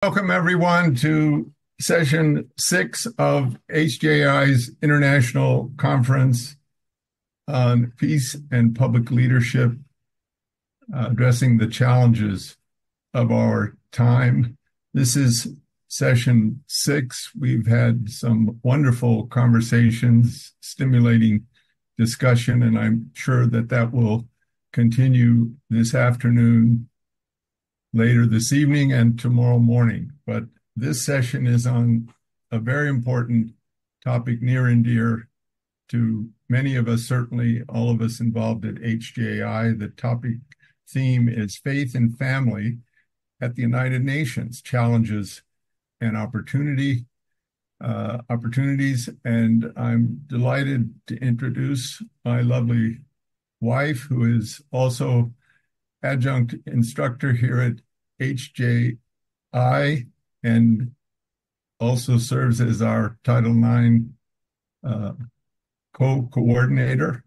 Welcome, everyone, to session 6 of HJI's International Conference on Peace and Public Leadership, addressing the challenges of our time. This is session 6. We've had some wonderful conversations, stimulating discussion, and I'm sure that will continue this afternoon, later this evening, and tomorrow morning. But this session is on a very important topic near and dear to many of us, certainly all of us involved at HJI. The topic theme is faith and family at the United Nations, challenges and opportunities. And I'm delighted to introduce my lovely wife, who is also adjunct instructor here at HJI and also serves as our Title IX co-coordinator.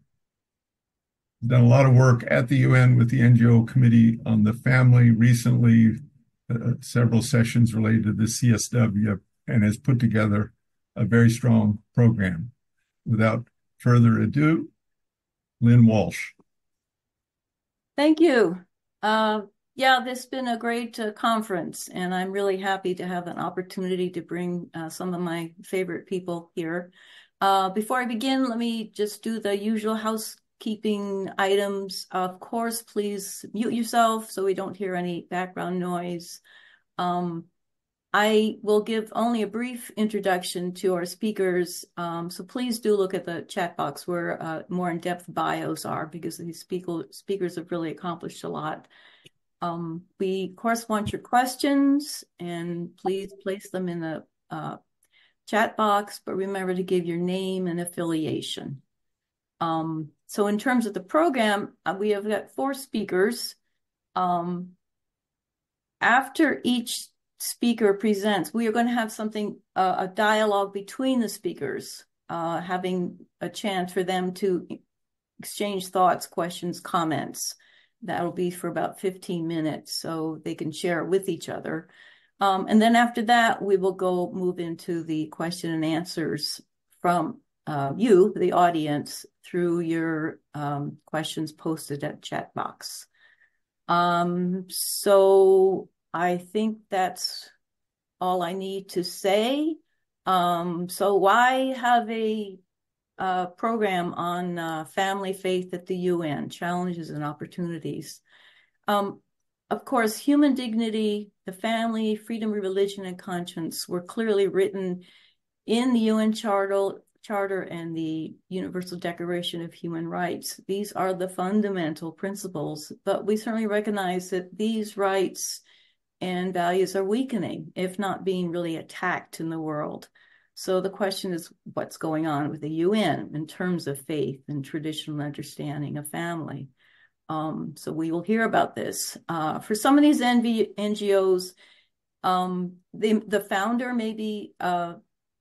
Done a lot of work at the UN with the NGO Committee on the Family, recently several sessions related to the CSW, and has put together a very strong program. Without further ado, Lynn Walsh. Thank you. Yeah, this has been a great conference, and I'm really happy to have an opportunity to bring some of my favorite people here. Before I begin, let me just do the usual housekeeping items. Of course, please mute yourself so we don't hear any background noise. I will give only a brief introduction to our speakers, so please do look at the chat box where more in-depth bios are, because these speakers have really accomplished a lot. We, of course, want your questions, and please place them in the chat box, but remember to give your name and affiliation. So in terms of the program, we have got 4 speakers. After each speaker presents, we are going to have something, a dialogue between the speakers, having a chance for them to exchange thoughts, questions, comments. That'll be for about 15 minutes, so they can share with each other. And then after that, we will move into the question and answers from you, the audience, through your questions posted at chat box. So I think that's all I need to say. So why have a program on family faith at the UN, challenges and opportunities? Of course, human dignity, the family, freedom of religion, and conscience were clearly written in the UN Charter and the Universal Declaration of Human Rights. These are the fundamental principles, but we certainly recognize that these rights and values are weakening, if not being really attacked in the world. So the question is, what's going on with the UN in terms of faith and traditional understanding of family? So we will hear about this. For some of these NGOs, the founder may be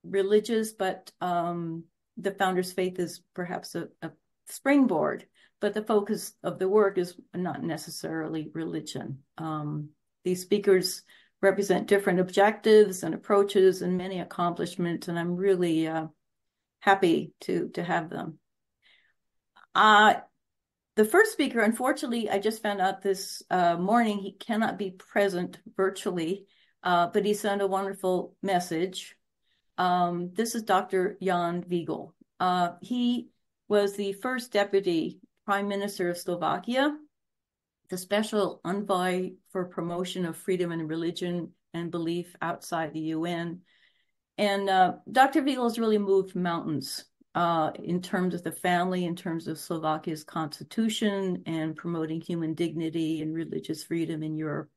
religious, but the founder's faith is perhaps a springboard, but the focus of the work is not necessarily religion. These speakers represent different objectives and approaches and many accomplishments, and I'm really happy to have them. The first speaker, unfortunately, I just found out this morning, he cannot be present virtually, but he sent a wonderful message. This is Dr. Jan Vigel. He was the first deputy prime minister of Slovakia, the special envoy for promotion of freedom and religion and belief outside the UN. And Dr. Vigel has really moved mountains in terms of the family, in terms of Slovakia's constitution, and promoting human dignity and religious freedom in Europe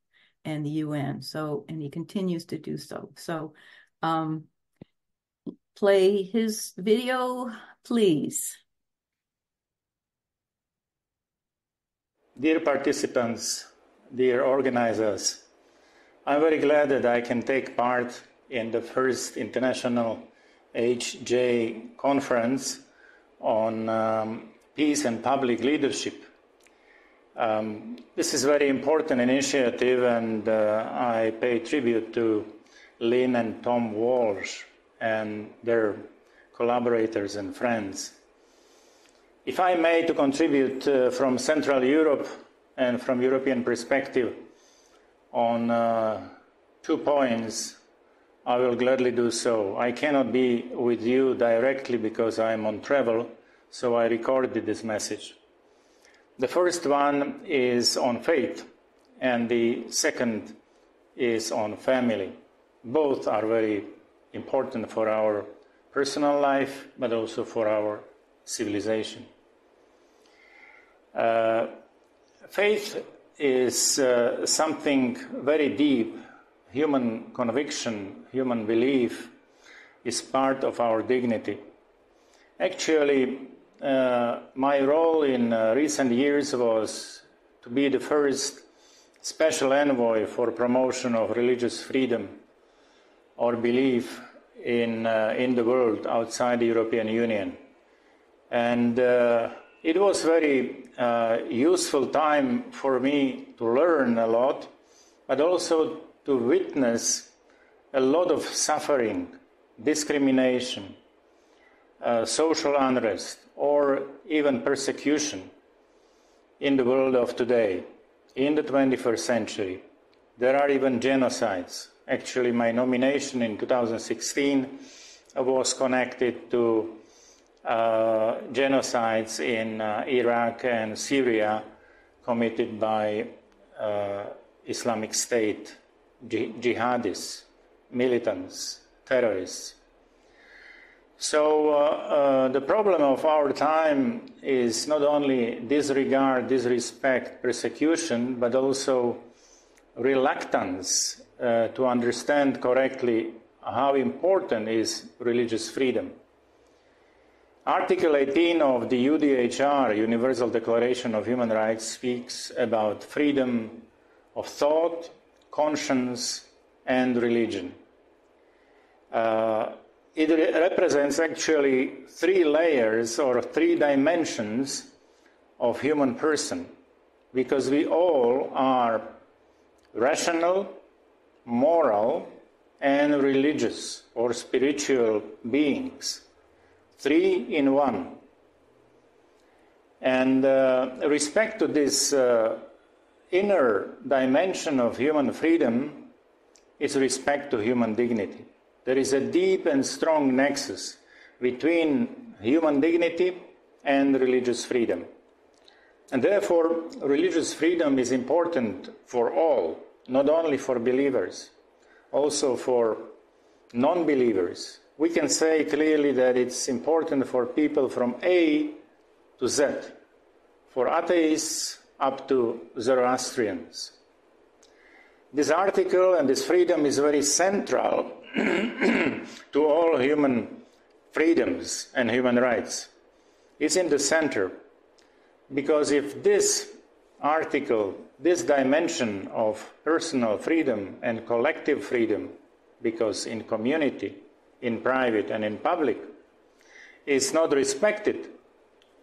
and the UN. So, and he continues to do so. So, play his video, please. Dear participants, dear organizers, I'm very glad that I can take part in the first international HJ conference on peace and public leadership. This is a very important initiative, and I pay tribute to Lynn and Tom Walsh and their collaborators and friends. If I may to contribute from Central Europe and from European perspective on 2 points, I will gladly do so. I cannot be with you directly because I am on travel, so I recorded this message. The first one is on faith, and the second is on family. Both are very important for our personal life, but also for our civilization. Faith is something very deep. Human conviction, human belief is part of our dignity. Actually, my role in recent years was to be the first special envoy for promotion of religious freedom or belief in the world outside the European Union. And it was very useful time for me to learn a lot, but also to witness a lot of suffering, discrimination, social unrest, or even persecution in the world of today, in the 21st century. There are even genocides. Actually, my nomination in 2016 was connected to genocides in Iraq and Syria committed by Islamic State, jihadists, militants, terrorists. So the problem of our time is not only disregard, disrespect, persecution, but also reluctance to understand correctly how important is religious freedom. Article 18 of the UDHR, Universal Declaration of Human Rights, speaks about freedom of thought, conscience, and religion. It represents actually 3 layers or 3 dimensions of human person, because we all are rational, moral, and religious or spiritual beings. 3 in 1. And respect to this inner dimension of human freedom is respect to human dignity. There is a deep and strong nexus between human dignity and religious freedom. And therefore, religious freedom is important for all, not only for believers, also for non-believers. We can say clearly that it's important for people from A to Z, for atheists up to Zoroastrians. This article and this freedom is very central to all human freedoms and human rights. It's in the center, because if this article, this dimension of personal freedom and collective freedom, because in community, in private and in public, is not respected,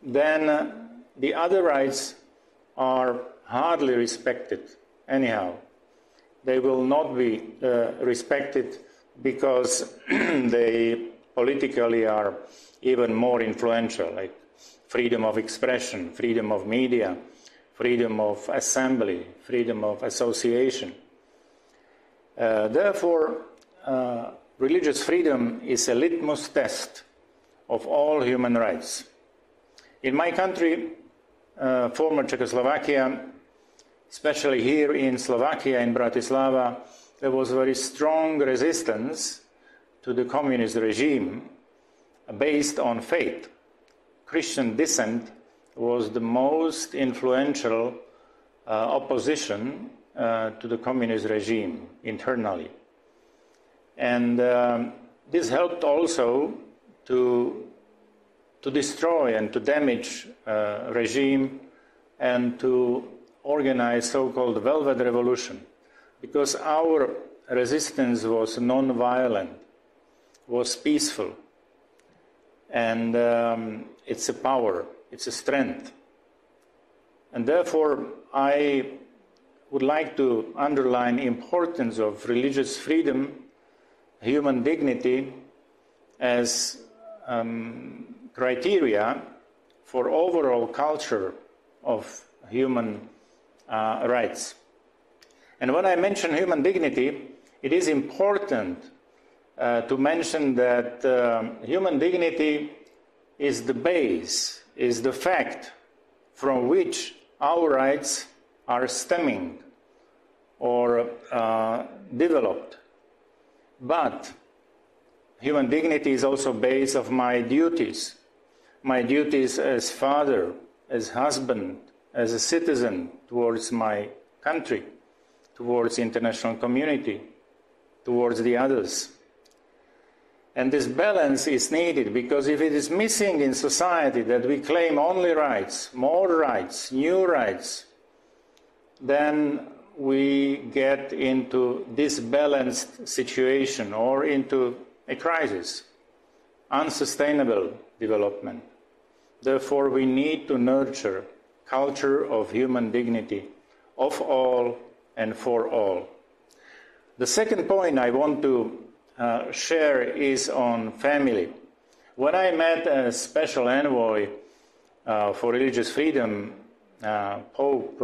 then the other rights are hardly respected anyhow. They will not be respected because they politically are even more influential, like freedom of expression, freedom of media, freedom of assembly, freedom of association. Therefore, religious freedom is a litmus test of all human rights. In my country, former Czechoslovakia, especially here in Slovakia, in Bratislava, there was very strong resistance to the communist regime based on faith. Christian dissent was the most influential opposition to the communist regime internally. And this helped also to destroy and to damage regime and to organize so-called Velvet Revolution, because our resistance was non-violent, was peaceful, and it's a power, it's a strength. And therefore, I would like to underline the importance of religious freedom, human dignity as criteria for overall culture of human rights. And when I mention human dignity, it is important to mention that human dignity is the base, is the fact from which our rights are stemming or developed. But human dignity is also base of my duties as father, as husband, as a citizen towards my country, towards the international community, towards the others. And this balance is needed, because if it is missing in society that we claim only rights, more rights, new rights, then we get into this balanced situation or into a crisis, unsustainable development. Therefore, we need to nurture culture of human dignity of all and for all. The second point I want to share is on family. When I met a special envoy for religious freedom, Pope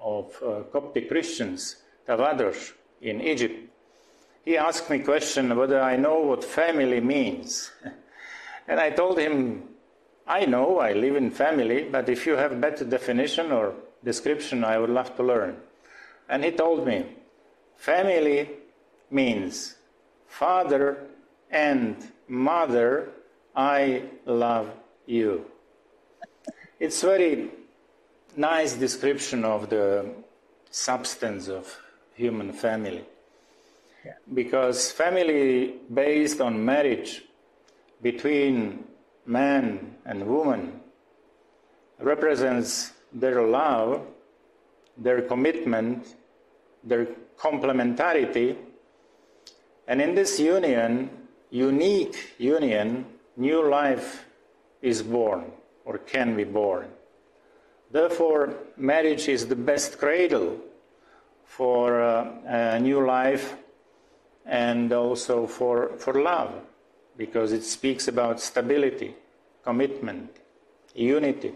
of Coptic Christians, Tawadros, in Egypt, he asked me a question whether I know what family means. And I told him, I know, I live in family, but if you have a better definition or description, I would love to learn. And he told me, family means father and mother, I love you. It's a very nice description of the substance of human family. Yeah. Because family based on marriage between man and woman represents their love, their commitment, their complementarity, and in this union, unique union, new life is born or can be born. Therefore, marriage is the best cradle for a new life and also for love, because it speaks about stability, commitment, unity.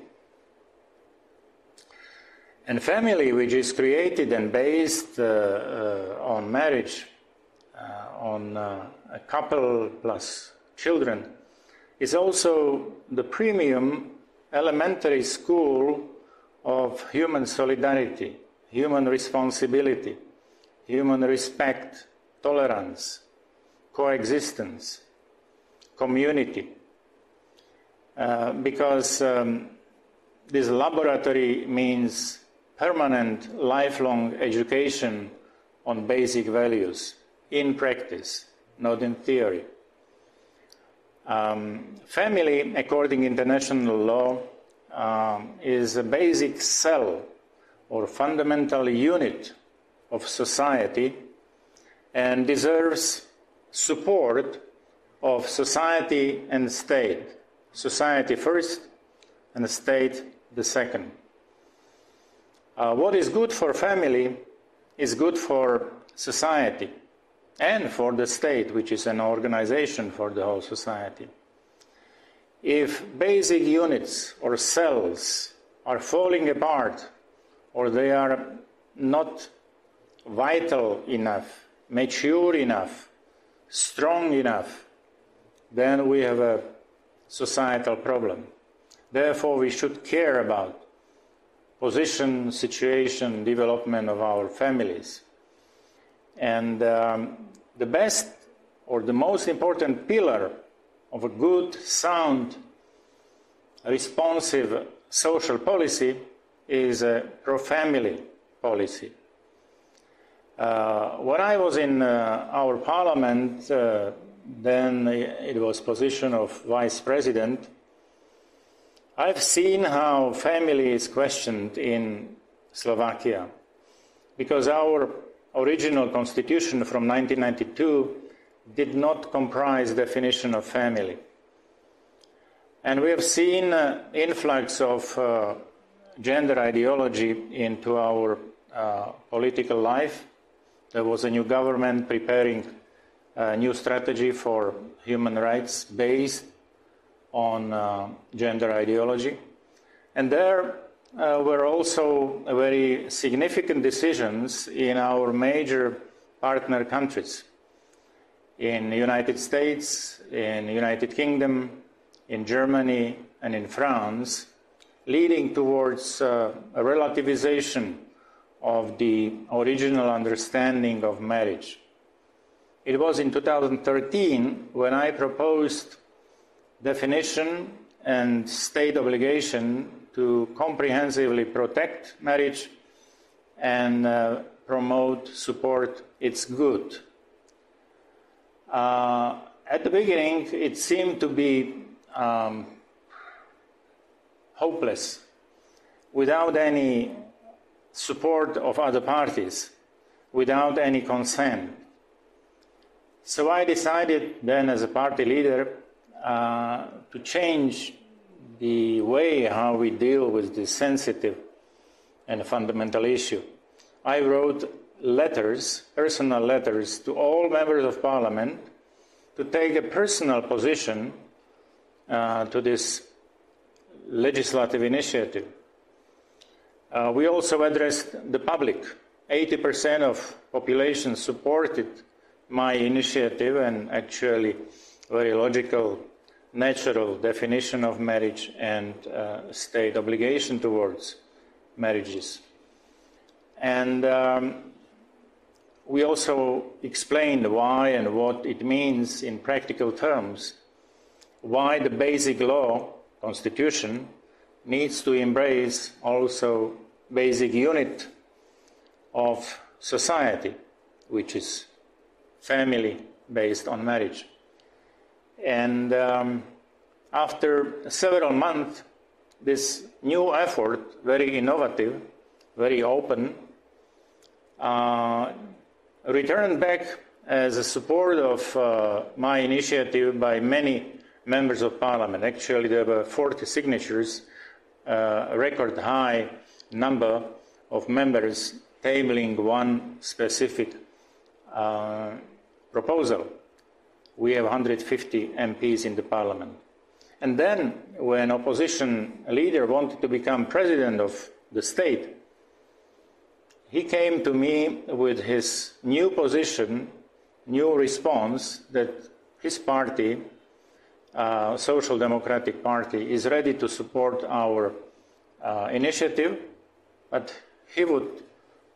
And family, which is created and based on marriage, on a couple plus children, is also the premium elementary school of human solidarity, human responsibility, human respect, tolerance, coexistence, community. Because this laboratory means permanent, lifelong education on basic values, in practice, not in theory. Family, according to international law, is a basic cell or fundamental unit of society and deserves support of society and state. Society first and the state the second. What is good for family is good for society and for the state, which is an organization for the whole society. If basic units or cells are falling apart, or they are not vital enough, mature enough, strong enough, then we have a societal problem. Therefore, we should care about position, situation, development of our families. And the best or the most important pillar of a good, sound, responsive social policy is a pro-family policy. When I was in our parliament, then it was position of vice president, I've seen how family is questioned in Slovakia, because our original constitution from 1992 did not comprise definition of family. And we have seen influx of gender ideology into our political life. There was a new government preparing a new strategy for human rights based on gender ideology. And there were also very significant decisions in our major partner countries, in the United States, in the United Kingdom, in Germany, and in France, leading towards a relativization of the original understanding of marriage. It was in 2013 when I proposed definition and state obligation to comprehensively protect marriage and promote, support its good. At the beginning, it seemed to be hopeless, without any support of other parties, without any consent. So I decided then, as a party leader, to change the way how we deal with this sensitive and fundamental issue. I wrote letters, personal letters, to all members of parliament to take a personal position to this legislative initiative. We also addressed the public. 80% of population supported my initiative, and actually very logical, natural definition of marriage and state obligation towards marriages. And we also explained why and what it means in practical terms, why the basic law, Constitution, needs to embrace also basic unit of society, which is family based on marriage. And after several months, this new effort, very innovative, very open, returned back as a support of my initiative by many members of parliament. Actually, there were 40 signatures, a record high number of members tabling one specific proposal. We have 150 MPs in the parliament. And then, when opposition leader wanted to become president of the state, he came to me with his new position, new response, that his party, Social Democratic Party, is ready to support our initiative, but he would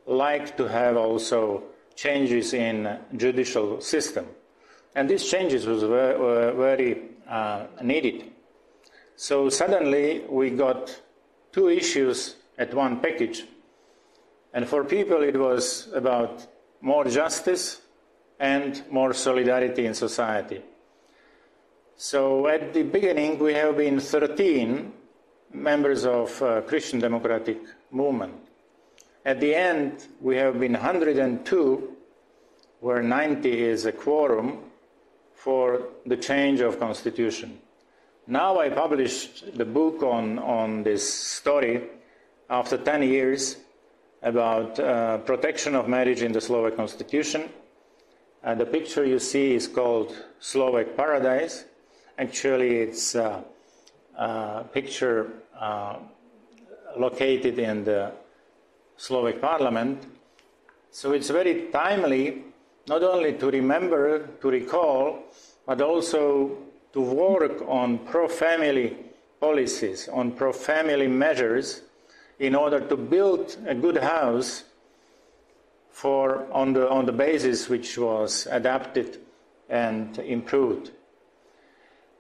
like to have also changes in judicial system. And these changes were very needed. So suddenly we got two issues at one package. And for people it was about more justice and more solidarity in society. So at the beginning we have been 13 members of Christian Democratic Movement. At the end we have been 102, where 90 is a quorum for the change of constitution. Now I published the book on this story after 10 years about protection of marriage in the Slovak constitution. The picture you see is called Slovak Paradise. Actually, it's a picture located in the Slovak parliament. So it's very timely, not only to remember, to recall, but also to work on pro-family policies, on pro-family measures, in order to build a good house on the basis which was adapted and improved.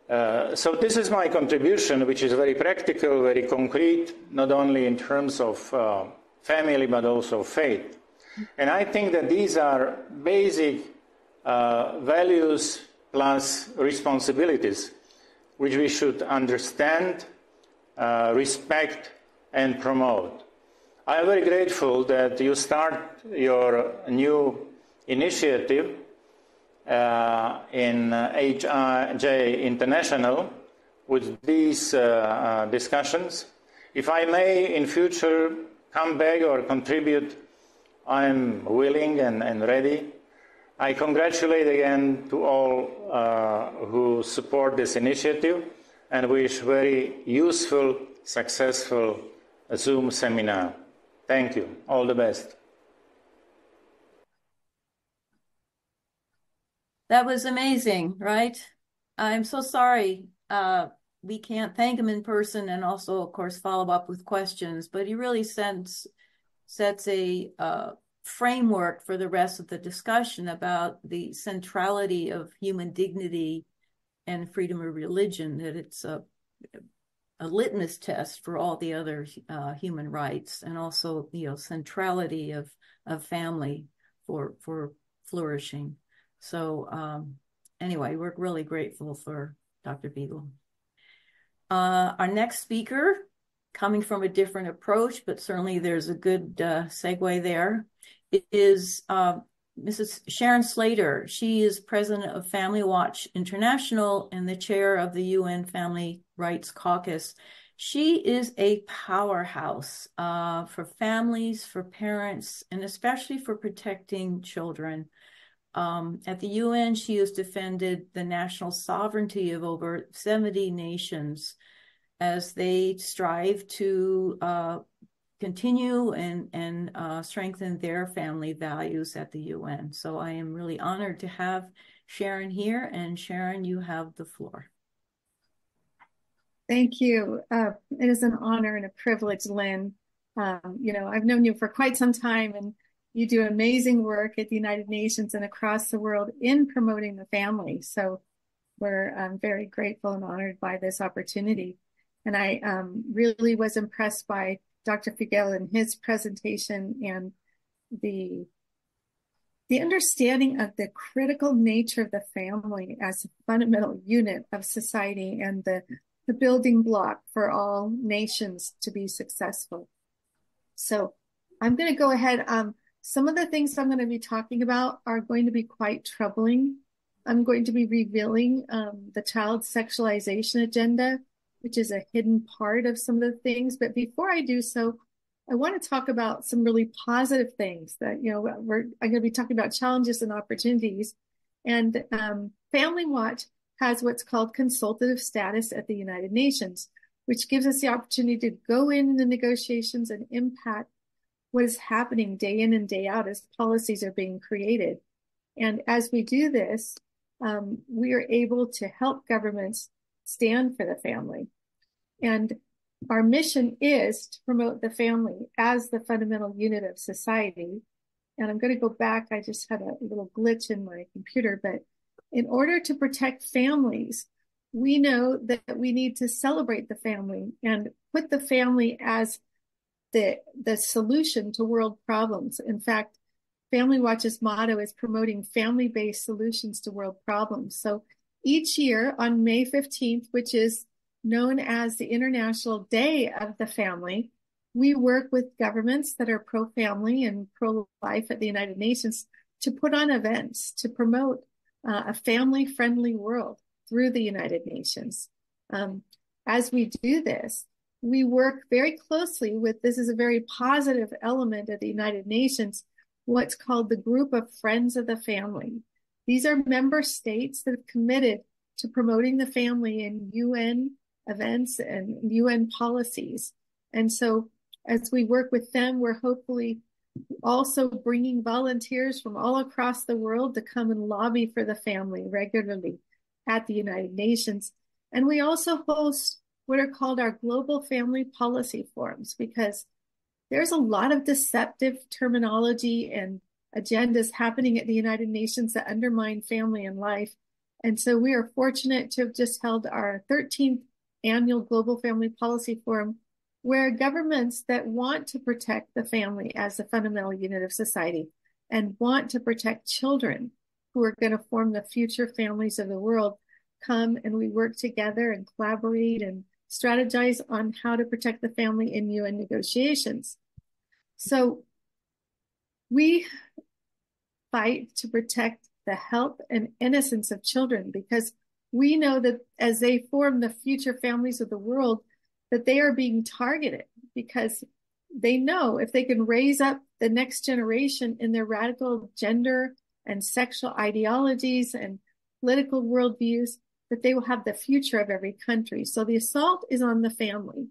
So this is my contribution, which is very practical, very concrete, not only in terms of family, but also faith. And I think that these are basic values plus responsibilities, which we should understand, respect, and promote. I am very grateful that you start your new initiative in HJI International with these discussions. If I may in future come back or contribute, I'm willing and ready. I congratulate again to all who support this initiative and wish very useful, successful Zoom seminar. Thank you. All the best. That was amazing, right? I'm so sorry we can't thank him in person and also, of course, follow up with questions, but he really sets a framework for the rest of the discussion about the centrality of human dignity and freedom of religion, that it's a litmus test for all the other human rights, and also, centrality of family for flourishing. So anyway, we're really grateful for Dr. Beagle. Our next speaker, coming from a different approach, but certainly there's a good segue there, is Mrs. Sharon Slater. She is president of Family Watch International and the chair of the UN Family Rights Caucus. She is a powerhouse for families, for parents, and especially for protecting children. At the UN, she has defended the national sovereignty of over 70 nations as they strive to continue and strengthen their family values at the UN. So I am really honored to have Sharon here, and Sharon, you have the floor. Thank you. It is an honor and a privilege, Lynn. I've known you for quite some time, and you do amazing work at the United Nations and across the world in promoting the family. So we're very grateful and honored by this opportunity. And I really was impressed by Dr. Figuel and his presentation and the understanding of the critical nature of the family as a fundamental unit of society and the building block for all nations to be successful. So I'm going to go ahead. Some of the things I'm going to be talking about are going to be quite troubling. I'm going to be revealing the child sexualization agenda, which is a hidden part of some of the things. But before I do so, I want to talk about some really positive things that, I'm going to be talking about challenges and opportunities. And Family Watch has what's called consultative status at the United Nations, which gives us the opportunity to go in the negotiations and impact what is happening day in and day out as policies are being created. And as we do this, we are able to help governments stand for the family. And our mission is to promote the family as the fundamental unit of society. And I'm going to go back. I just had a little glitch in my computer, but in order to protect families, we know that we need to celebrate the family and put the family as the solution to world problems. In fact, Family Watch's motto is promoting family-based solutions to world problems. So each year on May 15th, which is known as the International Day of the Family, we work with governments that are pro-family and pro-life at the United Nations to put on events to promote a family-friendly world through the United Nations. As we do this, we work very closely with, this is a very positive element of the United Nations, what's called the Group of Friends of the Family. These are member states that have committed to promoting the family in UN events and UN policies. And so as we work with them, we're hopefully also bringing volunteers from all across the world to come and lobby for the family regularly at the United Nations. And we also host what are called our global family policy forums, because there's a lot of deceptive terminology and agendas happening at the United Nations that undermine family and life. And so we are fortunate to have just held our 13th annual Global Family Policy Forum, where governments that want to protect the family as a fundamental unit of society and want to protect children who are going to form the future families of the world come, and we work together and collaborate and strategize on how to protect the family in UN negotiations. So we fight to protect the health and innocence of children, because we know that as they form the future families of the world, that they are being targeted because they know if they can raise up the next generation in their radical gender and sexual ideologies and political worldviews, that they will have the future of every country. So the assault is on the family.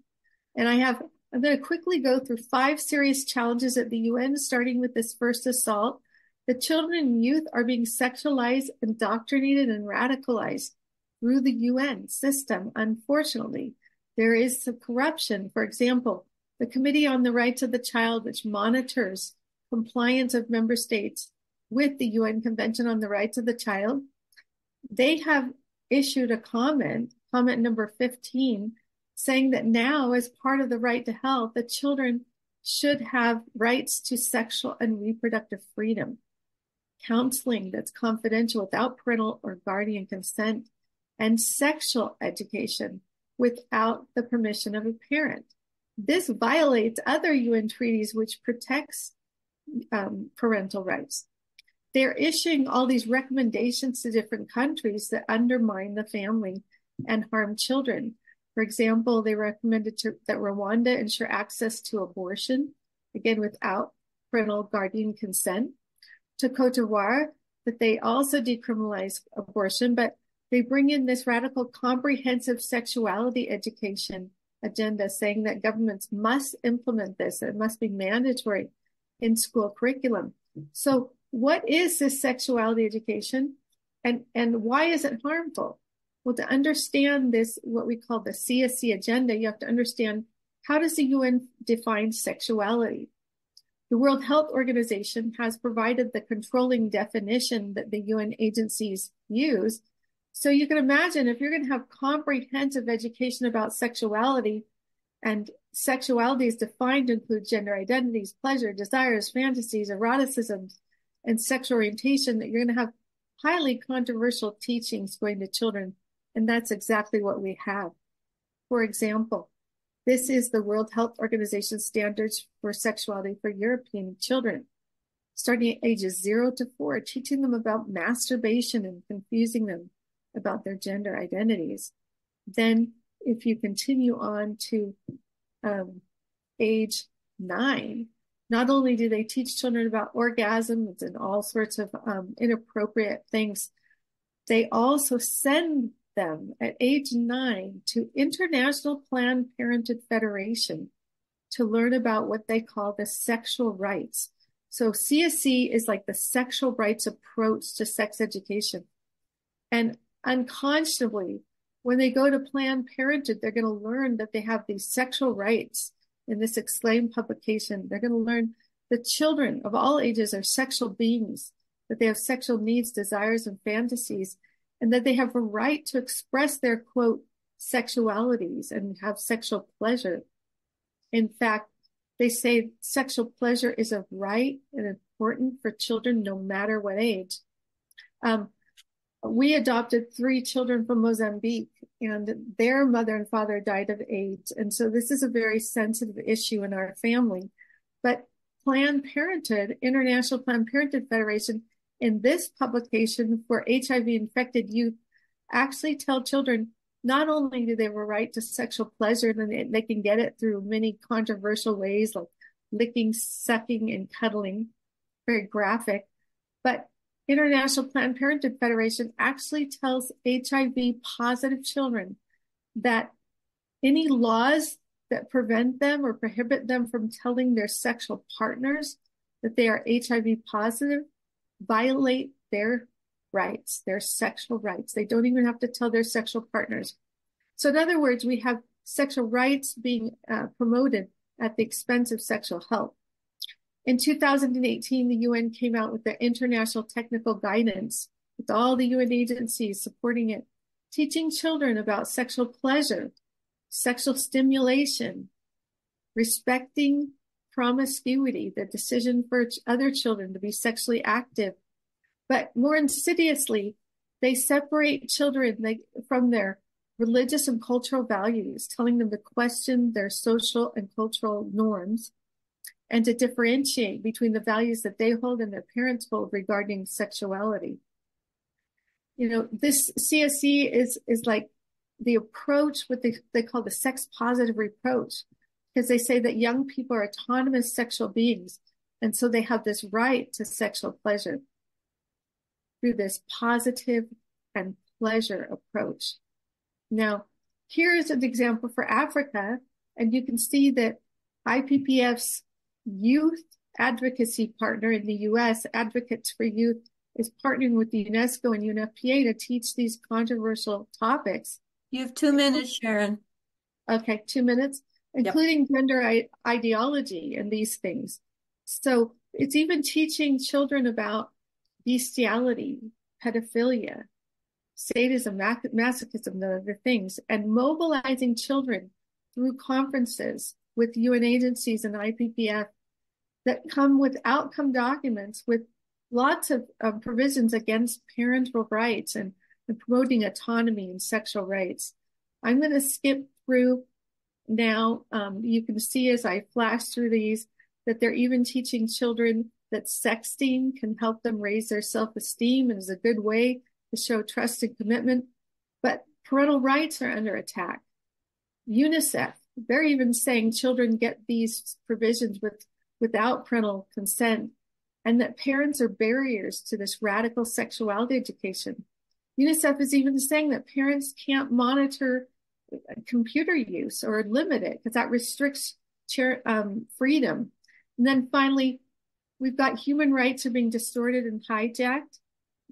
And I'm going to quickly go through 5 serious challenges at the UN, starting with this first assault. The children and youth are being sexualized, indoctrinated, and radicalized through the UN system. Unfortunately, there is some corruption. For example, the Committee on the Rights of the Child, which monitors compliance of member states with the UN Convention on the Rights of the Child, they have issued a comment number 15, saying that now, as part of the right to health, the children should have rights to sexual and reproductive freedom, counseling that's confidential without parental or guardian consent, and sexual education without the permission of a parent. This violates other UN treaties which protects parental rights. They're issuing all these recommendations to different countries that undermine the family and harm children. For example, they recommended that Rwanda ensure access to abortion, again, without parental guardian consent. To Cote d'Ivoire, that they also decriminalize abortion, but they bring in this radical comprehensive sexuality education agenda, saying that governments must implement this. It must be mandatory in school curriculum. So what is this sexuality education, and why is it harmful? Well, to understand this, what we call the CSC agenda, you have to understand, how does the UN define sexuality? The World Health Organization has provided the controlling definition that the UN agencies use. So you can imagine, if you're going to have comprehensive education about sexuality, and sexuality is defined to include gender identities, pleasure, desires, fantasies, eroticism, and sexual orientation, that you're going to have highly controversial teachings going to children. And that's exactly what we have. For example, this is the World Health Organization standards for sexuality for European children, starting at ages 0 to 4, teaching them about masturbation and confusing them about their gender identities. Then if you continue on to age 9, not only do they teach children about orgasms and all sorts of inappropriate things, they also send them at age 9 to International Planned Parenthood Federation to learn about what they call the sexual rights. So CSC is like the sexual rights approach to sex education. And unconscionably, when they go to Planned Parenthood, they're going to learn that they have these sexual rights in this exclaimed publication. They're going to learn that children of all ages are sexual beings, that they have sexual needs, desires, and fantasies, and that they have a right to express their, quote, sexualities and have sexual pleasure. In fact, they say sexual pleasure is a right and important for children no matter what age. We adopted 3 children from Mozambique, and their mother and father died of AIDS. And so this is a very sensitive issue in our family. But Planned Parenthood, International Planned Parenthood Federation, in this publication for HIV-infected youth, actually tell children not only do they have a right to sexual pleasure, and they can get it through many controversial ways like licking, sucking, and cuddling, very graphic, but International Planned Parenthood Federation actually tells HIV-positive children that any laws that prevent them or prohibit them from telling their sexual partners that they are HIV positive violate their rights, their sexual rights. They don't even have to tell their sexual partners. So in other words, we have sexual rights being promoted at the expense of sexual health. In 2018, the UN came out with their international technical guidance with all the UN agencies supporting it, teaching children about sexual pleasure, sexual stimulation, respecting promiscuity, the decision for other children to be sexually active. But more insidiously, they separate children from their religious and cultural values, telling them to question their social and cultural norms and to differentiate between the values that they hold and their parents hold regarding sexuality. You know, this CSC is like the approach, what they call the sex positive approach, because they say that young people are autonomous sexual beings. And so they have this right to sexual pleasure through this positive and pleasure approach. Now, here's an example for Africa, and you can see that IPPF's youth advocacy partner in the US, Advocates for Youth, is partnering with the UNESCO and UNFPA to teach these controversial topics. You have 2 minutes, Sharon. Okay, 2 minutes, including gender ideology and these things. So it's even teaching children about bestiality, pedophilia, sadism, masochism, the other things, and mobilizing children through conferences with UN agencies and IPPF that come with outcome documents with lots of provisions against parental rights and promoting autonomy and sexual rights. I'm going to skip through now. You can see as I flash through these that they're even teaching children that sexting can help them raise their self-esteem and is a good way to show trust and commitment. But parental rights are under attack. UNICEF, they're even saying children get these provisions without parental consent, and that parents are barriers to this radical sexuality education. UNICEF is even saying that parents can't monitor computer use or limit it because that restricts freedom. And then finally, we've got human rights are being distorted and hijacked.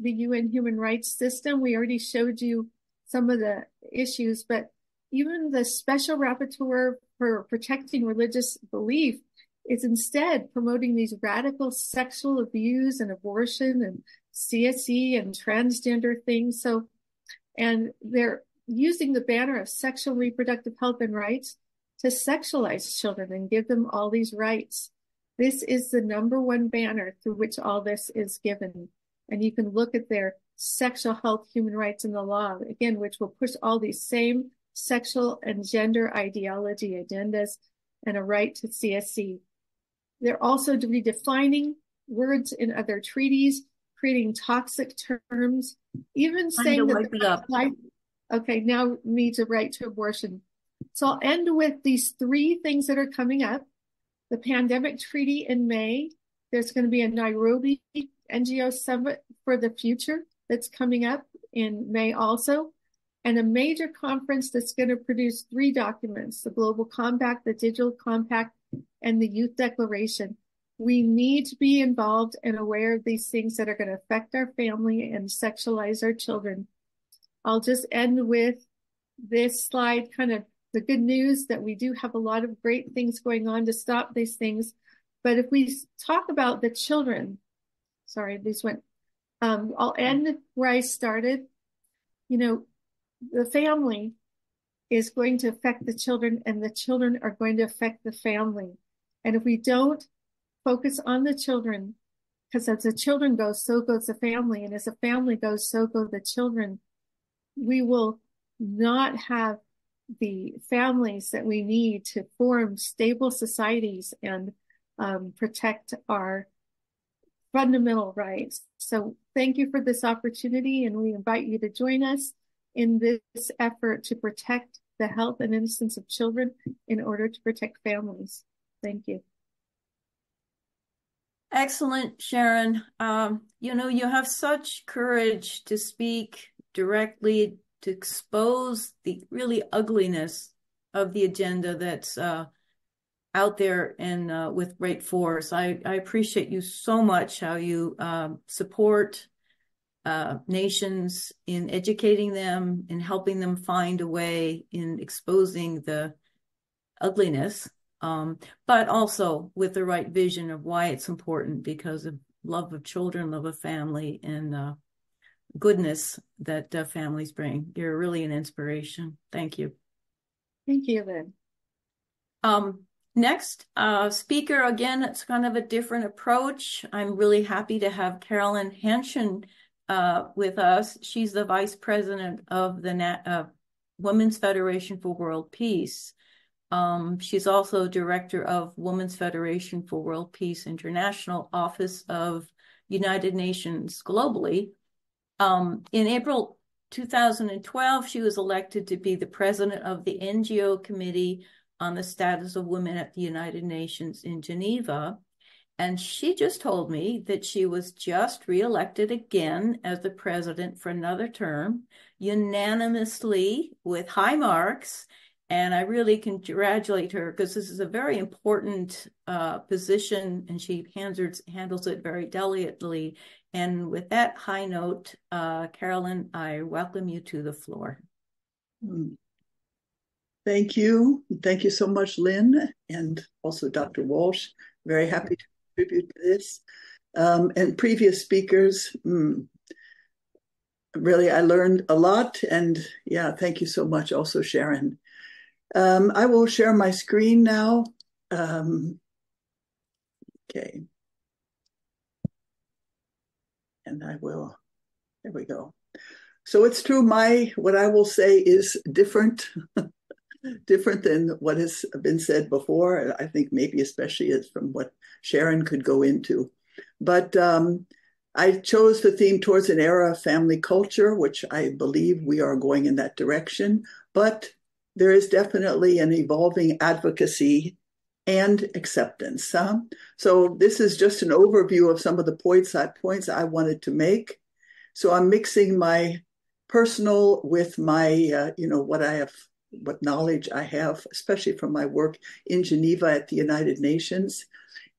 The UN human rights system, we already showed you some of the issues, but even the special rapporteur for protecting religious belief is instead promoting these radical sexual abuse and abortion and CSE and transgender things. So, and they're using the banner of sexual reproductive health and rights to sexualize children and give them all these rights. This is the #1 banner through which all this is given. And you can look at their sexual health, human rights in the law, again, which will push all these same sexual and gender ideology agendas and a right to CSE. They're also redefining words in other treaties, creating toxic terms, even saying that okay, now needs a right to abortion. So I'll end with these 3 things that are coming up. The pandemic treaty in May. There's going to be a Nairobi NGO summit for the future that's coming up in May also, and a major conference that's going to produce 3 documents, the Global Compact, the Digital Compact, and the Youth Declaration. We need to be involved and aware of these things that are going to affect our family and sexualize our children. I'll just end with this slide, kind of the good news that we do have a lot of great things going on to stop these things. But if we talk about the children, I'll end where I started. You know, the family is going to affect the children and the children are going to affect the family. And if we don't focus on the children, because as the children go, so goes the family. And as the family goes, so go the children. We will not have the families that we need to form stable societies and protect our fundamental rights. So thank you for this opportunity, and we invite you to join us in this effort to protect the health and innocence of children in order to protect families. Thank you. Excellent, Sharon. You know, you have such courage to speak directly, to expose the really ugliness of the agenda that's out there and with great force. I appreciate you so much, how you support nations in educating them, in helping them find a way in exposing the ugliness, but also with the right vision of why it's important, because of love of children, love of family, and goodness that families bring. You're really an inspiration. Thank you. Thank you, Lynn. Next speaker, again, it's kind of a different approach. I'm really happy to have Carolyn Hanshin with us. She's the Vice President of the Women's Federation for World Peace. She's also Director of Women's Federation for World Peace International Office of United Nations globally. In April 2012, she was elected to be the president of the NGO Committee on the Status of Women at the United Nations in Geneva. And she just told me that she was just reelected again as the president for another term, unanimously with high marks. And I really congratulate her because this is a very important position, and she handles it very delicately. And with that high note, Carolyn, I welcome you to the floor. Thank you. Thank you so much, Lynn, and also Dr. Walsh. Very happy to contribute to this. And previous speakers, really, I learned a lot. And yeah, thank you so much also, Sharon. I will share my screen now. Okay. And I will, there we go. So it's true, what I will say is different, different than what has been said before. I think maybe especially from what Sharon could go into. But I chose the theme towards an era of family culture, which I believe we are going in that direction. But there is definitely an evolving advocacy and acceptance. So this is just an overview of some of the points I wanted to make. So I'm mixing my personal with my, what knowledge I have, especially from my work in Geneva at the United Nations.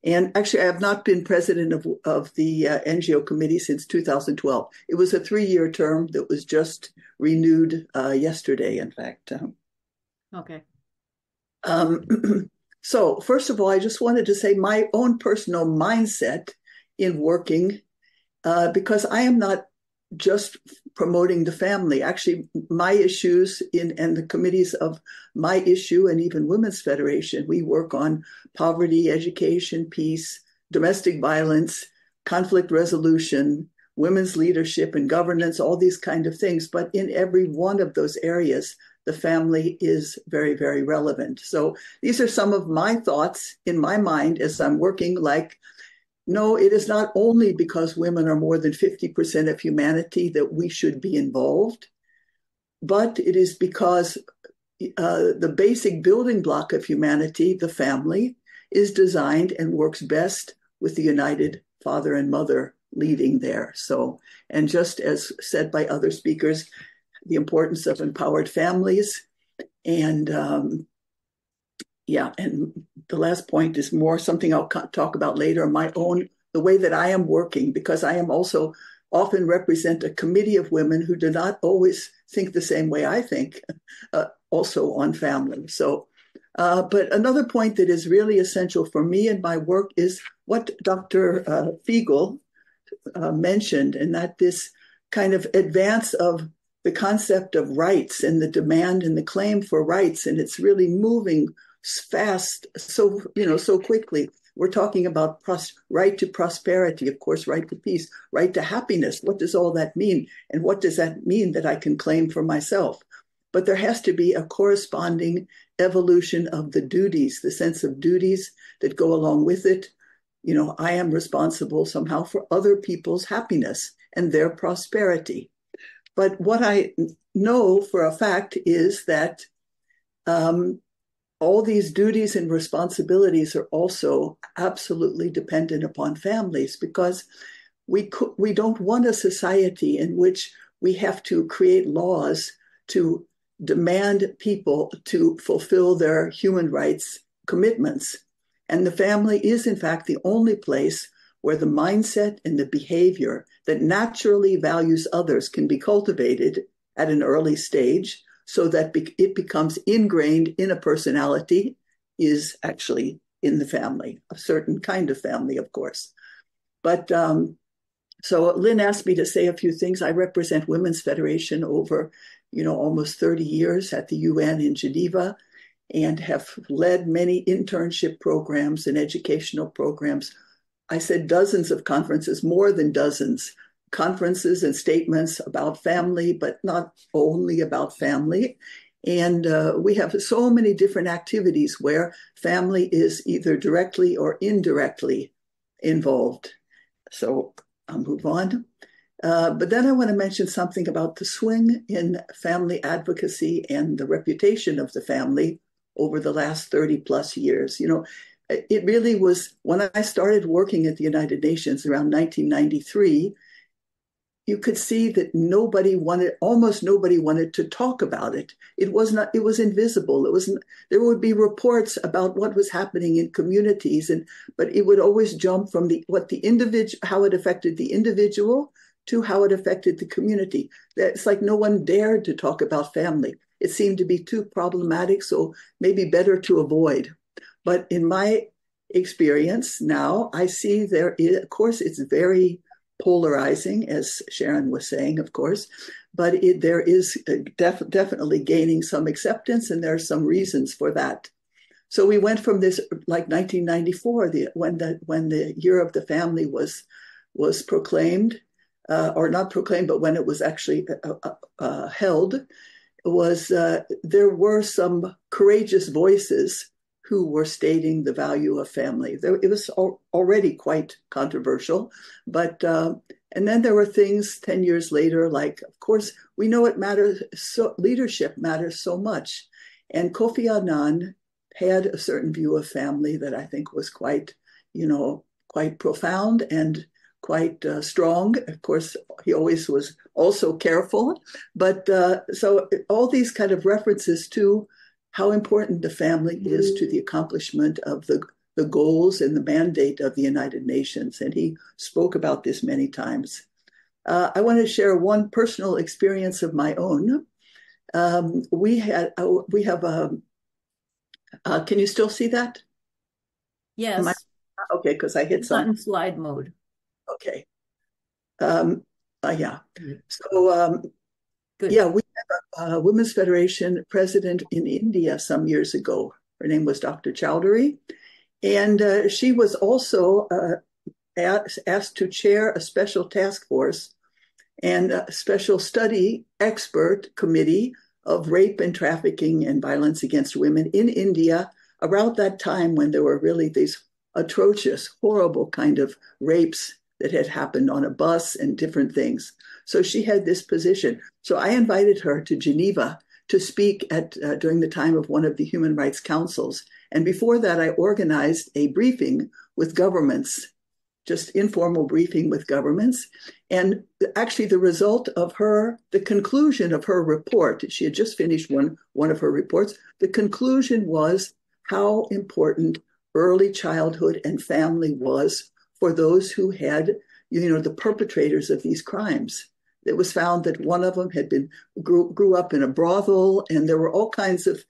And actually, I have not been president of the NGO committee since 2012. It was a 3-year term that was just renewed yesterday, in fact. Okay. So first of all, I just wanted to say my own personal mindset in working, because I am not just promoting the family. Actually, my issues and the committees of my issue and even Women's Federation, we work on poverty, education, peace, domestic violence, conflict resolution, women's leadership and governance, all these kind of things. But in every one of those areas, the family is very, very relevant. So these are some of my thoughts in my mind as I'm working no, it is not only because women are more than 50% of humanity that we should be involved, but it is because the basic building block of humanity, the family, is designed and works best with the united father and mother leading there. So, and just as said by other speakers, the importance of empowered families. And and the last point is more something I'll talk about later, the way that I am working, because I am also often represent a committee of women who do not always think the same way I think, also on family. So, but another point that is really essential for me in my work is what Dr. Fiegel mentioned, and that this kind of advance of the concept of rights and the demand and the claim for rights, and it's really moving fast, so quickly. We're talking about right to prosperity, of course, right to peace, right to happiness. What does all that mean? And what does that mean that I can claim for myself? But there has to be a corresponding evolution of the duties, the sense of duties that go along with it. I am responsible somehow for other people's happiness and their prosperity. But what I know for a fact is that all these duties and responsibilities are also absolutely dependent upon families, because we don't want a society in which we have to create laws to demand people to fulfill their human rights commitments. And the family is, in fact, the only place where the mindset and the behavior that naturally values others can be cultivated at an early stage, so that it becomes ingrained in a personality, is actually in the family, a certain kind of family, of course. But so Lynn asked me to say a few things. I represent Women's Federation over, almost 30 years at the UN in Geneva, and have led many internship programs and educational programs. I said dozens of conferences, more than dozens, conferences and statements about family, but not only about family. And we have so many different activities where family is either directly or indirectly involved. So I'll move on. But then I want to mention something about the swing in family advocacy and the reputation of the family over the last 30 plus years. It really was when I started working at the United Nations around 1993, you could see that almost nobody wanted to talk about it. It was invisible. There would be reports about what was happening in communities, but it would always jump from how it affected the individual to how it affected the community. It's like no one dared to talk about family. It seemed to be too problematic, so maybe better to avoid. But in my experience now, I see of course, it's very polarizing, as Sharon was saying, of course, but there is definitely gaining some acceptance, and there are some reasons for that. So we went from this, like 1994, when the Year of the Family was proclaimed, or not proclaimed, but when it was actually held, there were some courageous voices who were stating the value of family. It was already quite controversial, but and then there were things 10 years later, like, of course, we know it matters. So leadership matters so much, and Kofi Annan had a certain view of family that I think was quite profound and quite strong. Of course, he always was also careful, but so all these kind of references to how important the family is to the accomplishment of the goals and the mandate of the United Nations. And he spoke about this many times. I want to share one personal experience of my own. We have can you still see that? Yes. Okay, because I hit It's not some. in slide mode. Okay. Yeah. So, Good. yeah, we have a Women's Federation president in India some years ago. Her name was Dr. Chowdhury. And she was also asked to chair a special task force and a special study expert committee of rape and trafficking and violence against women in India around that time when there were really these atrocious, horrible kind of rapes that had happened on a bus and different things. So she had this position. So I invited her to Geneva to speak during the time of one of the human rights councils. And before that, I organized a briefing with governments, just informal briefing with governments. And actually the result of the conclusion of her report, she had just finished one of her reports, the conclusion was how important early childhood and family was for those who had, the perpetrators of these crimes. It was found that one of them grew up in a brothel, and there were all kinds of,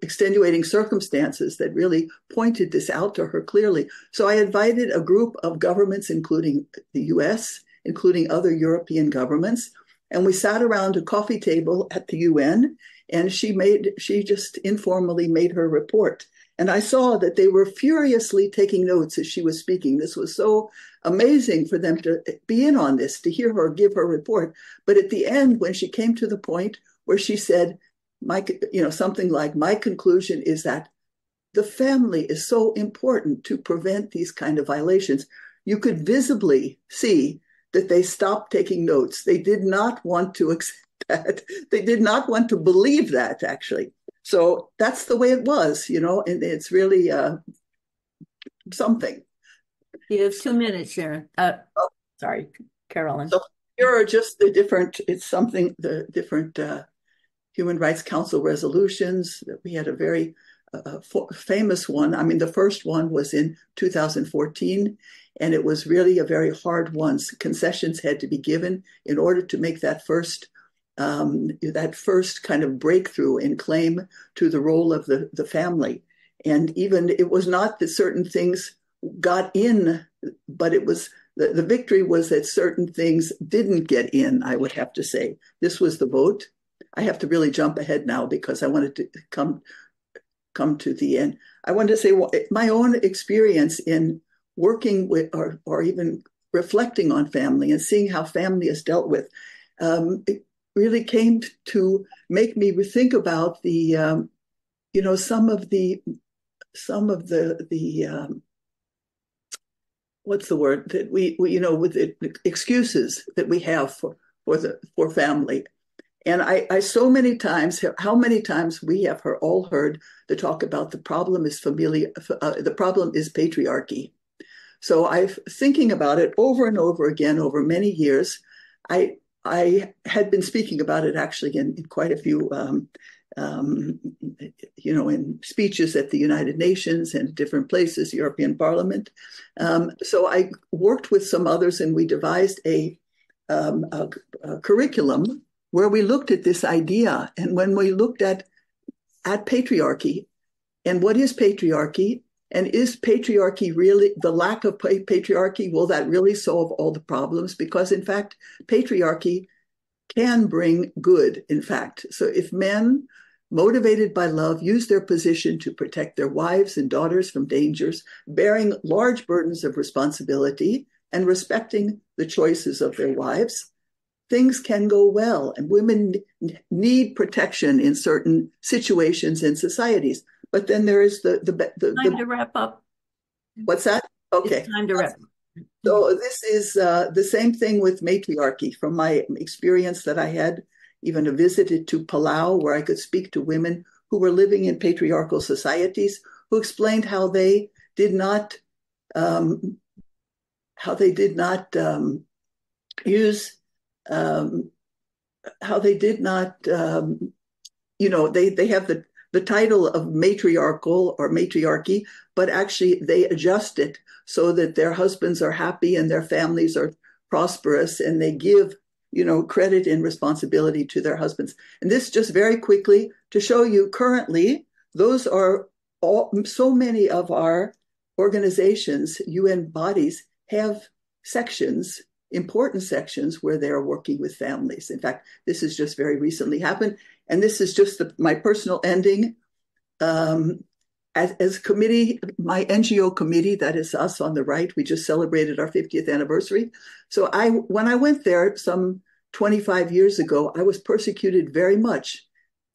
extenuating circumstances that really pointed this out to her clearly. So I invited a group of governments, including the US, including other European governments, and we sat around a coffee table at the UN, and she just informally made her report. And I saw that they were furiously taking notes as she was speaking. This was so amazing for them to be in on this, to hear her give her report. But at the end, when she came to the point where she said, something like, my conclusion is that the family is so important to prevent these kind of violations, you could visibly see that they stopped taking notes. They did not want to accept that. They did not want to believe that, actually. So that's the way it was, and it's really something. You have 2 minutes, Sharon. Sorry, Carolyn. So here are just the different Human Rights Council resolutions. We had a very famous one. I mean, the first one was in 2014, and it was really a very hard one. Concessions had to be given in order to make that first kind of breakthrough and claim to the role of the family. And even it was not that certain things got in, but it was the victory was that certain things didn't get in, I would have to say. This was the vote. I have to really jump ahead now because I wanted to come to the end. I wanted to say my own experience in working with or even reflecting on family and seeing how family is dealt with. It really came to make me think about the, some of the what's the word that we with the excuses that we have for family. And I so many times, how many times we have all heard the talk about the problem is the problem is patriarchy. So I've thinking about it over and over again over many years. I had been speaking about it actually in quite a few, in speeches at the United Nations and different places, European Parliament. So I worked with some others, and we devised a curriculum where we looked at this idea. And when we looked at patriarchy and what is patriarchy, and is patriarchy really, the lack of patriarchy, will that really solve all the problems? Because in fact, patriarchy can bring good, in fact. So if men, motivated by love, use their position to protect their wives and daughters from dangers, bearing large burdens of responsibility and respecting the choices of their wives, things can go well. And women need protection in certain situations and societies. But then there is the time to wrap up. What's that? Okay. It's time to wrap up. So this is the same thing with matriarchy. From my experience that I had, even a visit to Palau, where I could speak to women who were living in patriarchal societies, who explained how they did not use how they did not they have the title of matriarchal or matriarchy, but actually they adjust it so that their husbands are happy and their families are prosperous, and they give credit and responsibility to their husbands. And this just very quickly to show you currently, those are so many of our organizations, UN bodies, have sections, important sections, where they are working with families. In fact, this has just very recently happened. And this is just my personal ending. As committee, my NGO committee, that is us on the right, we just celebrated our 50th anniversary. So when I went there some 25 years ago, I was persecuted very much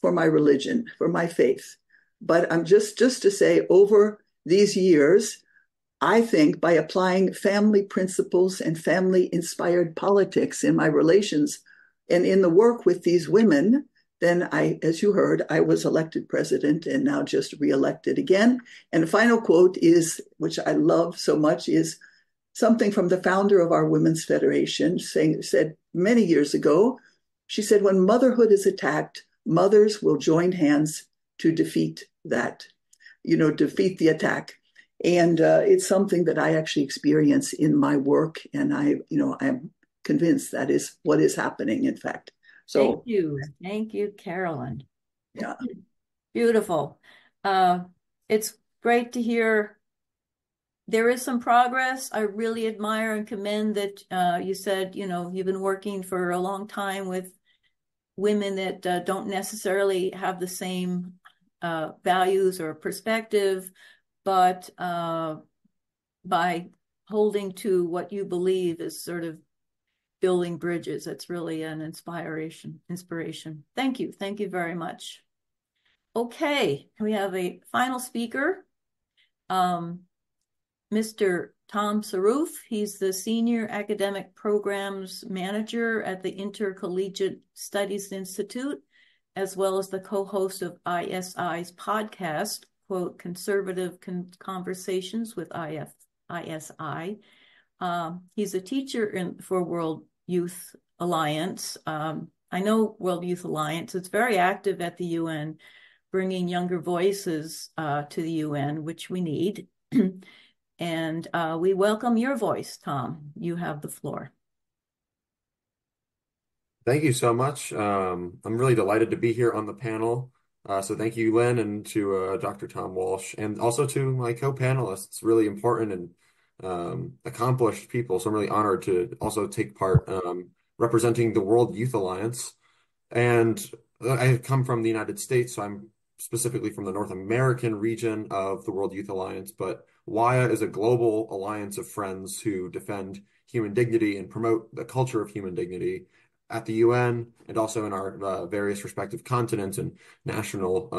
for my religion, for my faith. But I'm just to say, over these years, I think by applying family principles and family-inspired politics in my relations and in the work with these women, then as you heard, I was elected president and now just reelected again. And the final quote is, which I love so much, is something from the founder of our Women's Federation, said many years ago. She said, when motherhood is attacked, mothers will join hands to defeat defeat the attack. And it's something that I actually experience in my work. And I'm convinced that is what is happening, in fact. So Thank you, Carolyn. Yeah. Beautiful. It's great to hear there is some progress. I really admire and commend that you said, you've been working for a long time with women that don't necessarily have the same values or perspective, but by holding to what you believe is sort of building bridges. It's really an inspiration. Thank you very much. Okay, we have a final speaker, Mr. Tom Saruf. He's the Senior Academic Programs Manager at the Intercollegiate Studies Institute, as well as the co-host of ISI's podcast, quote, Conservative Conversations with ISI. He's a teacher for World Youth Alliance. I know World Youth Alliance. It's very active at the UN, bringing younger voices to the UN, which we need. And we welcome your voice, Tom. You have the floor. Thank you so much. I'm really delighted to be here on the panel. So thank you, Lynn, and to Dr. Tom Walsh, and also to my co-panelists, really important and accomplished people. So I'm really honored to also take part representing the World Youth Alliance. And I come from the United States, so I'm specifically from the North American region of the World Youth Alliance. But WYA is a global alliance of friends who defend human dignity and promote the culture of human dignity at the UN and also in our various respective continents and national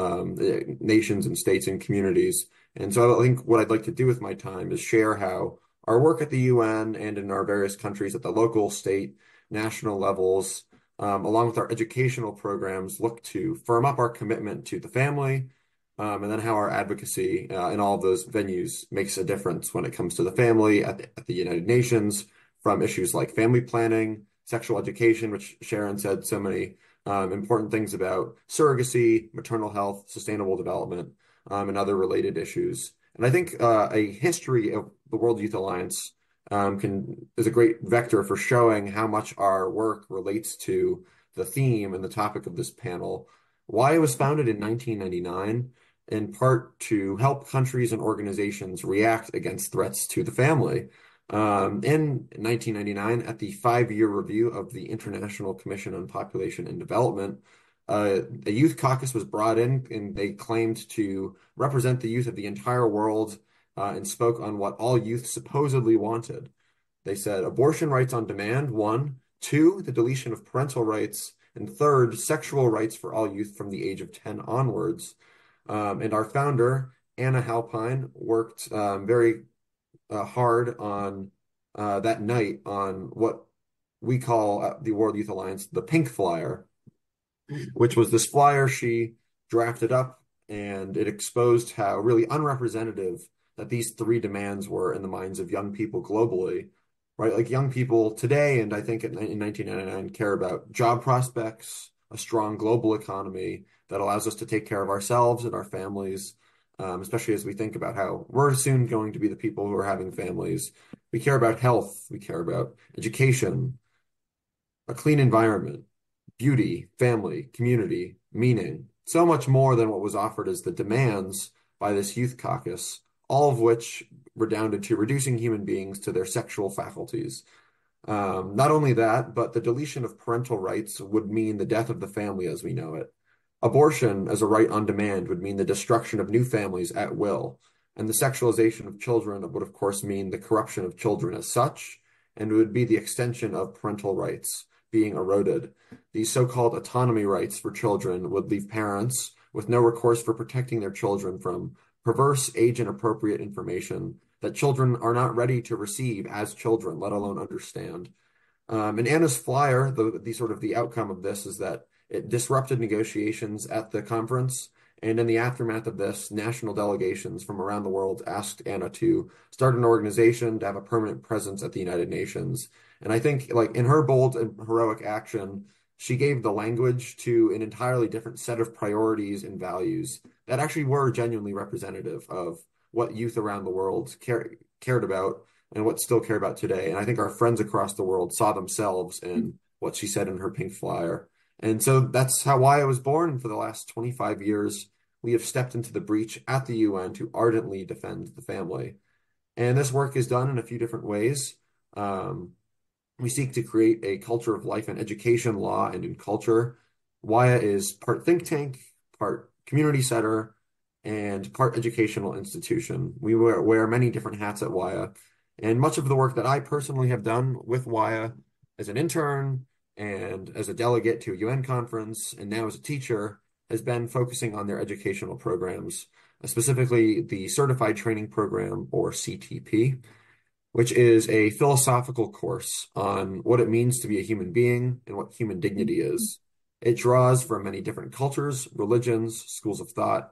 nations and states and communities. And so I think what I'd like to do with my time is share how our work at the UN and in our various countries at the local, state, national levels, along with our educational programs, look to firm up our commitment to the family, and then how our advocacy in all of those venues makes a difference when it comes to the family at the United Nations, from issues like family planning, sexual education, which Sharon said so many important things about, surrogacy, maternal health, sustainable development, and other related issues. And I think a history of the World Youth Alliance is a great vector for showing how much our work relates to the theme and the topic of this panel. Why it was founded in 1999, in part to help countries and organizations react against threats to the family. In 1999, at the 5-year review of the International Commission on Population and Development, a youth caucus was brought in, and they claimed to represent the youth of the entire world and spoke on what all youth supposedly wanted. They said abortion rights on demand, 1; 2, the deletion of parental rights, and 3rd, sexual rights for all youth from the age of 10 onwards. And our founder, Anna Halpine, worked very hard on that night on what we call at the World Youth Alliance the Pink Flyer, which was this flyer she drafted up, and it exposed how really unrepresentative that these 3 demands were in the minds of young people globally, right? Like young people today, and I think in 1999, care about job prospects, a strong global economy that allows us to take care of ourselves and our families, especially as we think about how we're soon going to be the people who are having families. We care about health, we care about education, a clean environment, beauty, family, community, meaning, so much more than what was offered as the demands by this youth caucus, all of which redounded to reducing human beings to their sexual faculties. Not only that, but the deletion of parental rights would mean the death of the family as we know it. Abortion as a right on demand would mean the destruction of new families at will. And the sexualization of children would, of course, mean the corruption of children as such, and it would be the extension of parental rights being eroded. These so-called autonomy rights for children would leave parents with no recourse for protecting their children from perverse, age-inappropriate information that children are not ready to receive as children, let alone understand. And Anna's flyer, the outcome of this is that it disrupted negotiations at the conference. And in the aftermath of this, national delegations from around the world asked Anna to start an organization to have a permanent presence at the United Nations. And I think, like, in her bold and heroic action, she gave the language to an entirely different set of priorities and values that actually were genuinely representative of what youth around the world cared about and what still care about today. And I think our friends across the world saw themselves in what she said in her pink flyer. And so that's why I was born. And for the last 25 years, we have stepped into the breach at the UN to ardently defend the family. And this work is done in a few different ways. We seek to create a culture of life and education, law, and in culture. WIA is part think tank, part community center, and part educational institution. We wear many different hats at WIA. And much of the work that I personally have done with WIA as an intern and as a delegate to a UN conference, and now as a teacher, has been focusing on their educational programs, specifically the Certified Training Program, or CTP, which is a philosophical course on what it means to be a human being and what human dignity is. It draws from many different cultures, religions, schools of thought,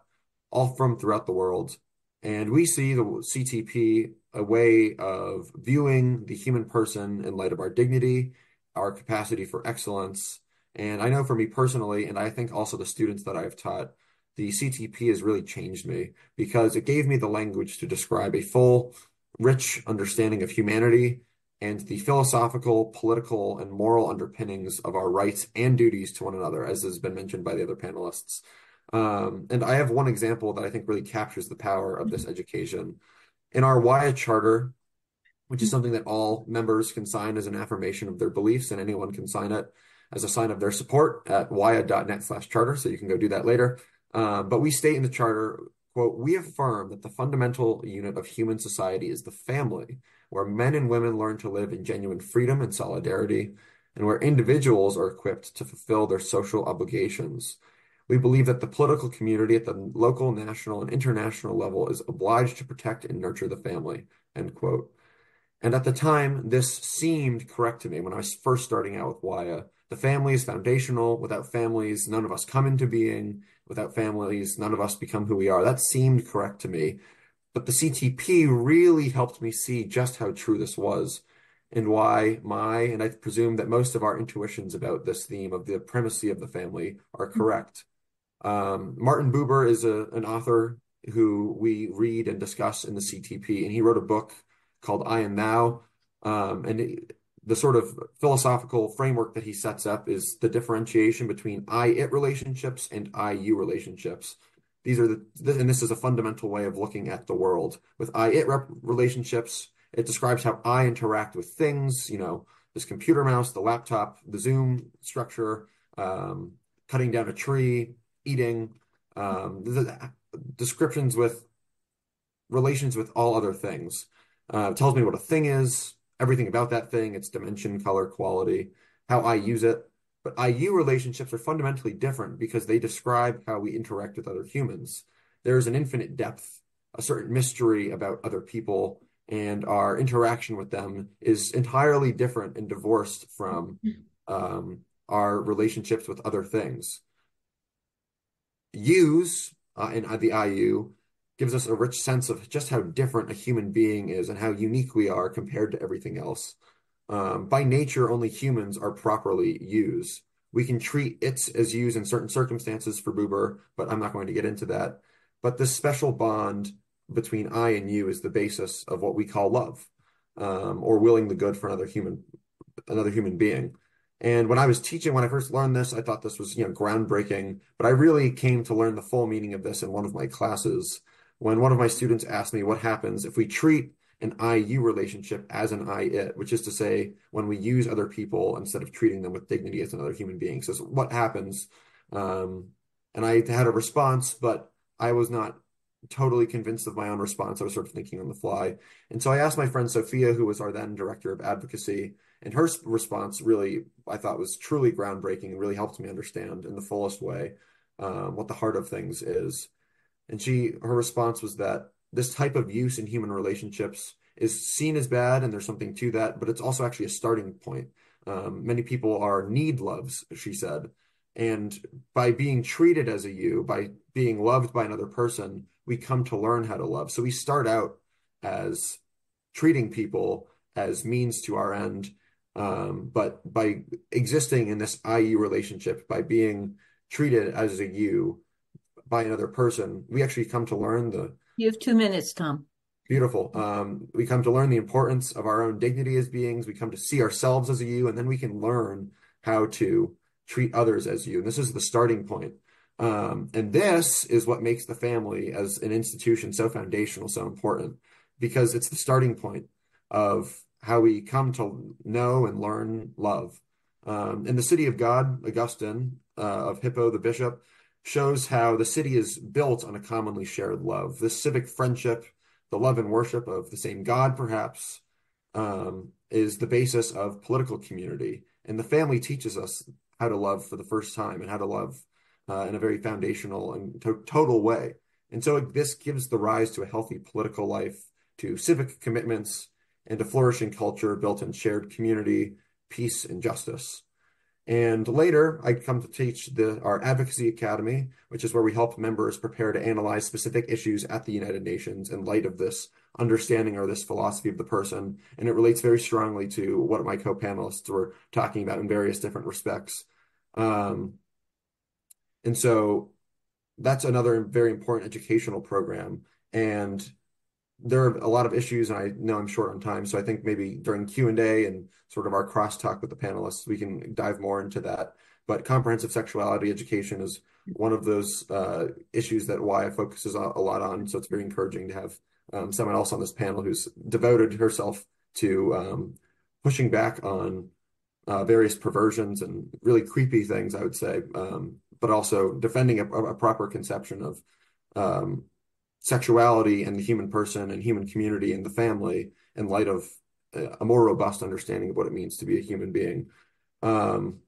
all from throughout the world. And we see the CTP a way of viewing the human person in light of our dignity, our capacity for excellence. And I know for me personally, and I think also the students that I've taught, the CTP has really changed me because it gave me the language to describe a full, rich understanding of humanity and the philosophical, political, and moral underpinnings of our rights and duties to one another, as has been mentioned by the other panelists. And I have one example that I think really captures the power of this education. In our WIA charter, which is something that all members can sign as an affirmation of their beliefs, and anyone can sign it as a sign of their support at wia.net/charter, so you can go do that later. But we state in the charter, quote, "We affirm that the fundamental unit of human society is the family, where men and women learn to live in genuine freedom and solidarity, and where individuals are equipped to fulfill their social obligations. We believe that the political community at the local, national, and international level is obliged to protect and nurture the family," end quote. And at the time, this seemed correct to me when I was first starting out with Waya. The family is foundational. Without families, none of us come into being. Without families, none of us become who we are. That seemed correct to me. But the CTP really helped me see just how true this was and why and I presume that most of our intuitions about this theme of the primacy of the family are correct. Martin Buber is an author who we read and discuss in the CTP, and he wrote a book called I and Thou. The sort of philosophical framework that he sets up is the differentiation between I-it relationships and I-you relationships. And this is a fundamental way of looking at the world. With I-it relationships, it describes how I interact with things, this computer mouse, the laptop, the Zoom structure, cutting down a tree, eating, the descriptions with relations with all other things. It tells me what a thing is, everything about that thing, its dimension, color, quality, how I use it. But I-you relationships are fundamentally different because they describe how we interact with other humans. There's an infinite depth, a certain mystery about other people, and our interaction with them is entirely different and divorced from our relationships with other things. Use in the I-you gives us a rich sense of just how different a human being is and how unique we are compared to everything else. By nature, only humans are properly yous. We can treat its as yous in certain circumstances for Buber, but I'm not going to get into that. But this special bond between I and you is the basis of what we call love, or willing the good for another human being. And when I was teaching, when I first learned this, I thought this was, groundbreaking, but I really came to learn the full meaning of this in one of my classes when one of my students asked me what happens if we treat an I-you relationship as an I-it, which is to say when we use other people instead of treating them with dignity as another human being. So what happens? And I had a response, but I was not totally convinced of my own response. I was sort of thinking on the fly. And so I asked my friend Sophia, who was our then director of advocacy, and her response really, I thought, was truly groundbreaking and really helped me understand in the fullest way what the heart of things is. And her response was that this type of use in human relationships is seen as bad, and there's something to that, but it's also actually a starting point. Many people are need loves, she said. And by being treated as a you, by being loved by another person, we come to learn how to love. So we start out as treating people as means to our end. But by existing in this I-you relationship, by being treated as a you by another person, we actually come to learn You have 2 minutes, Tom. Beautiful. We come to learn the importance of our own dignity as beings. We come to see ourselves as a you, and then we can learn how to treat others as you. And this is the starting point. And this is what makes the family as an institution so foundational, so important, because it's the starting point of how we come to know and learn love. In the City of God, Augustine of Hippo, the bishop, shows how the city is built on a commonly shared love. This civic friendship, the love and worship of the same God, perhaps, is the basis of political community. And the family teaches us how to love for the first time and how to love in a very foundational and total way. And so this gives the rise to a healthy political life, to civic commitments, and a flourishing culture built in shared community, peace, and justice. And later, I come to teach our Advocacy Academy, which is where we help members prepare to analyze specific issues at the United Nations in light of this understanding or this philosophy of the person. And it relates very strongly to what my co-panelists were talking about in various different respects. And so that's another very important educational program. And there are a lot of issues, and I know I'm short on time, so I think maybe during Q&A and sort of our crosstalk with the panelists, we can dive more into that. But comprehensive sexuality education is one of those issues that Waya focuses a lot on. So it's very encouraging to have someone else on this panel who's devoted herself to pushing back on various perversions and really creepy things, I would say, but also defending a proper conception of sexuality and the human person and human community and the family in light of a more robust understanding of what it means to be a human being. And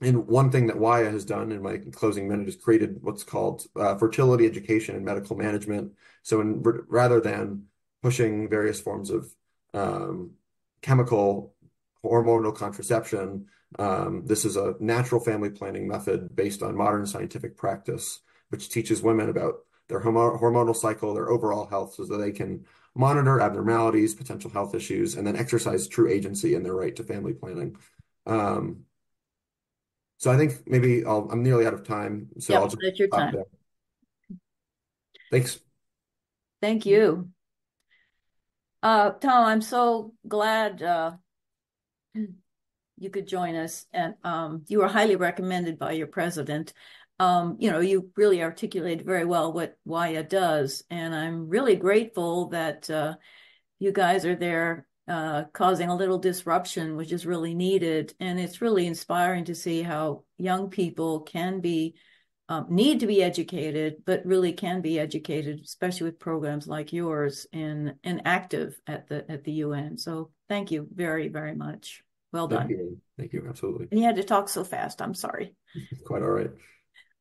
one thing that Waya has done in my closing minute is created what's called fertility education and medical management. So rather than pushing various forms of chemical hormonal contraception. This is a natural family planning method based on modern scientific practice, which teaches women about their hormonal cycle, their overall health, so that they can monitor abnormalities, potential health issues, and then exercise true agency in their right to family planning. So I think maybe I'm nearly out of time, so I'll just that's your stop time. there. Thanks. Thank you. Tom, I'm so glad you could join us, and you were highly recommended by your president. You really articulated very well what WIA does, and I'm really grateful that you guys are there causing a little disruption, which is really needed. And it's really inspiring to see how young people can be need to be educated, but really can be educated, especially with programs like yours and active at the UN. So thank you very, very much. Well done. Thank you. Thank you. Absolutely. And you had to talk so fast. I'm sorry. Quite all right.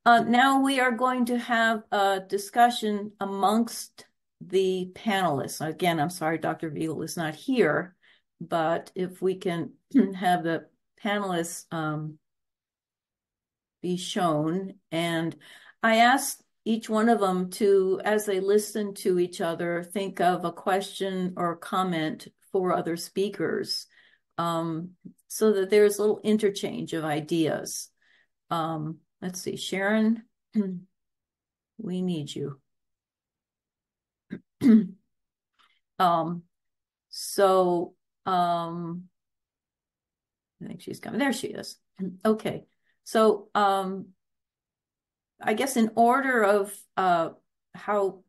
Now we are going to have a discussion amongst the panelists. Again, I'm sorry, Dr. Veal is not here, but if we can have the panelists be shown. And I asked each one of them to, as they listen to each other, think of a question or comment for other speakers, so that there's a little interchange of ideas. Let's see, Sharon, we need you. I think she's coming. There she is. Okay. So I guess in order of how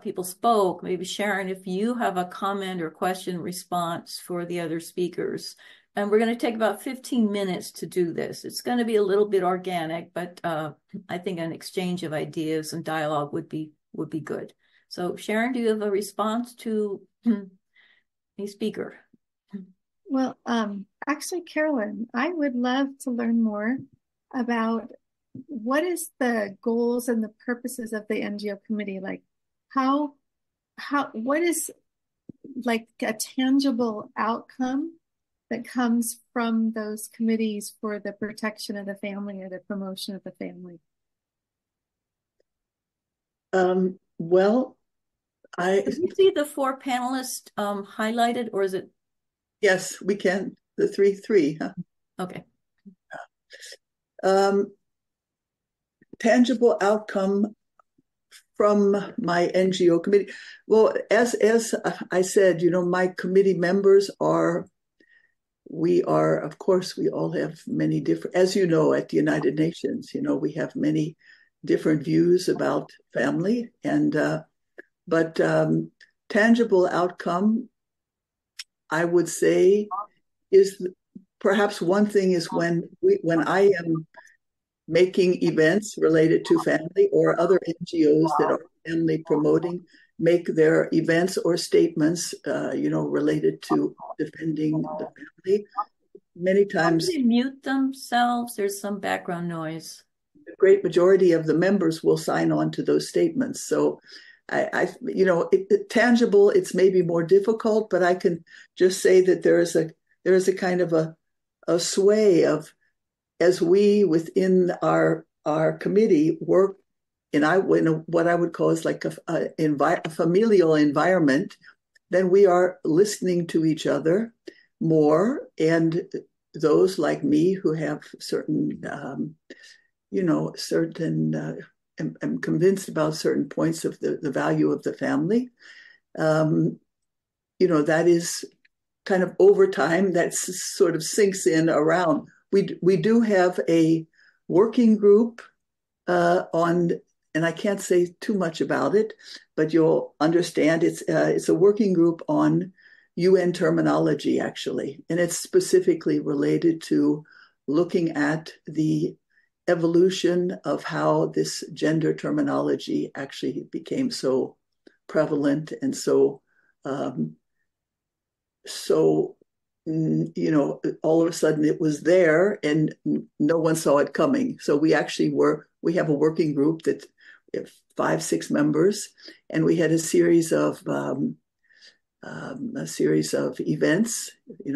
people spoke, maybe Sharon, if you have a comment or question response for the other speakers, and we're going to take about 15 minutes to do this. It's going to be a little bit organic, but I think an exchange of ideas and dialogue would be good. So Sharon, do you have a response to a speaker? Well, actually, Carolyn, I would love to learn more about what is the goals and the purposes of the NGO committee. Like what is like a tangible outcome that comes from those committees for the protection of the family or the promotion of the family? Well, Can you see the four panelists highlighted, or is it? Yes, we can. The three, huh? Okay. Tangible outcome from my NGO committee. Well, as I said, my committee members we are, of course, we all have many different, as you know, at the United Nations, we have many different views about family, but tangible outcome, I would say, is perhaps one thing is when I am making events related to family, or other NGOs that are family promoting make their events or statements, related to defending the family. Many times, they mute themselves. There's some background noise. The great majority of the members will sign on to those statements. So, tangible, it's maybe more difficult, but I can just say that there is a kind of a sway of, as we within our committee work in what I would call is like a familial environment, then we are listening to each other more, and those like me who have certain am convinced about certain points of the value of the family. That is kind of over time, that sort of sinks in around. We do have a working group on, and I can't say too much about it, but you'll understand it's a working group on UN terminology, actually, and it's specifically related to looking at the evolution of how this gender terminology actually became so prevalent and all of a sudden it was there and no one saw it coming. So we have a working group that 5-6 members, and we had a series of a series of events,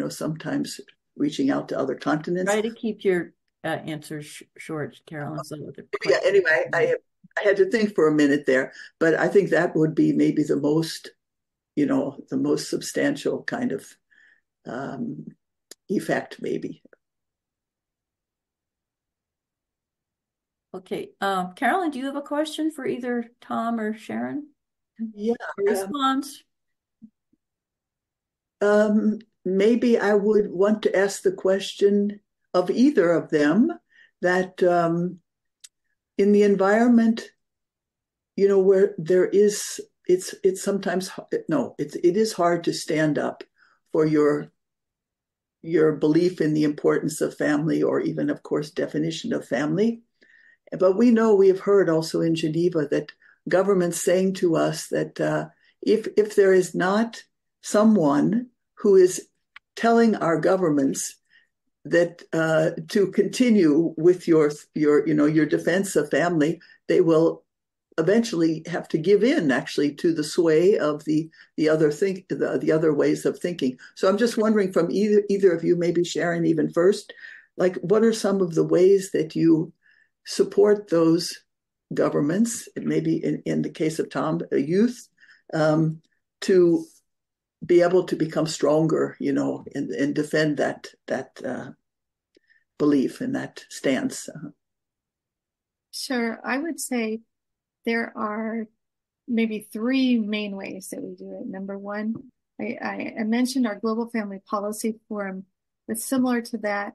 sometimes reaching out to other continents. Try to keep your answers short, Carolyn. So yeah, anyway, I had to think for a minute there, but I think that would be maybe the most substantial kind of effect, maybe. Okay. Carolyn, do you have a question for either Tom or Sharon? Yeah. Response? Maybe I would want to ask the question of either of them that in the environment, where there is, it's sometimes, no, it is hard to stand up for your belief in the importance of family, or even, of course, definition of family. But we have heard also in Geneva that governments saying to us that if there is not someone who is telling our governments that to continue with your defense of family, they will eventually have to give in, actually, to the sway of the other ways of thinking. So I'm just wondering, from either of you, maybe Sharon even first, like, what are some of the ways that you support those governments, maybe in the case of Tom, youth, to be able to become stronger, and defend that belief and that stance? Sure. I would say there are maybe three main ways that we do it. Number one, I mentioned our Global Family Policy Forum, but similar to that,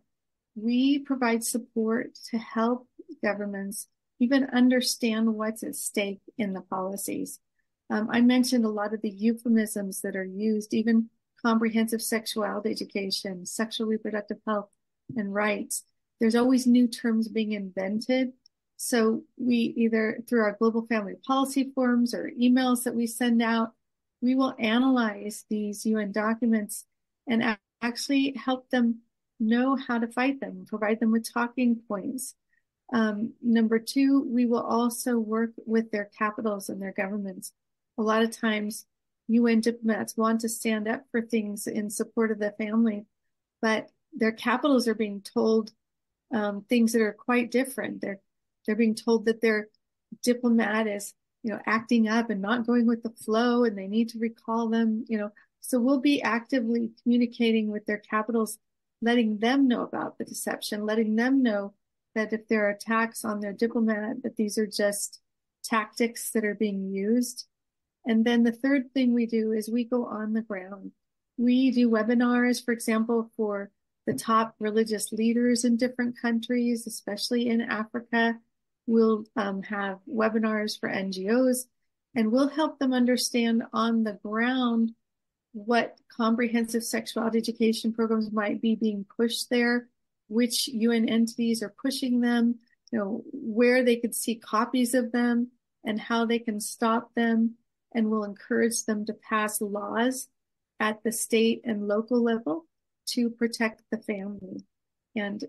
we provide support to help governments even understand what's at stake in the policies. I mentioned a lot of the euphemisms that are used, even comprehensive sexuality education, sexual reproductive health, and rights. There's always new terms being invented. So we either, through our Global Family Policy Forums or emails that we send out, we will analyze these UN documents and actually help them know how to fight them, provide them with talking points. Number two, we will also work with their capitals and their governments. A lot of times, UN diplomats want to stand up for things in support of the family, but their capitals are being told things that are quite different. They're being told that their diplomat is, acting up and not going with the flow, and they need to recall them. So we'll be actively communicating with their capitals, letting them know about the deception, letting them know that if there are attacks on their diplomat, that these are just tactics that are being used. And then the third thing we do is we go on the ground. We do webinars, for example, for the top religious leaders in different countries, especially in Africa. We'll have webinars for NGOs, and we'll help them understand on the ground what comprehensive sexuality education programs might be being pushed there, which UN entities are pushing them, where they could see copies of them and how they can stop them. And we'll encourage them to pass laws at the state and local level to protect the family. And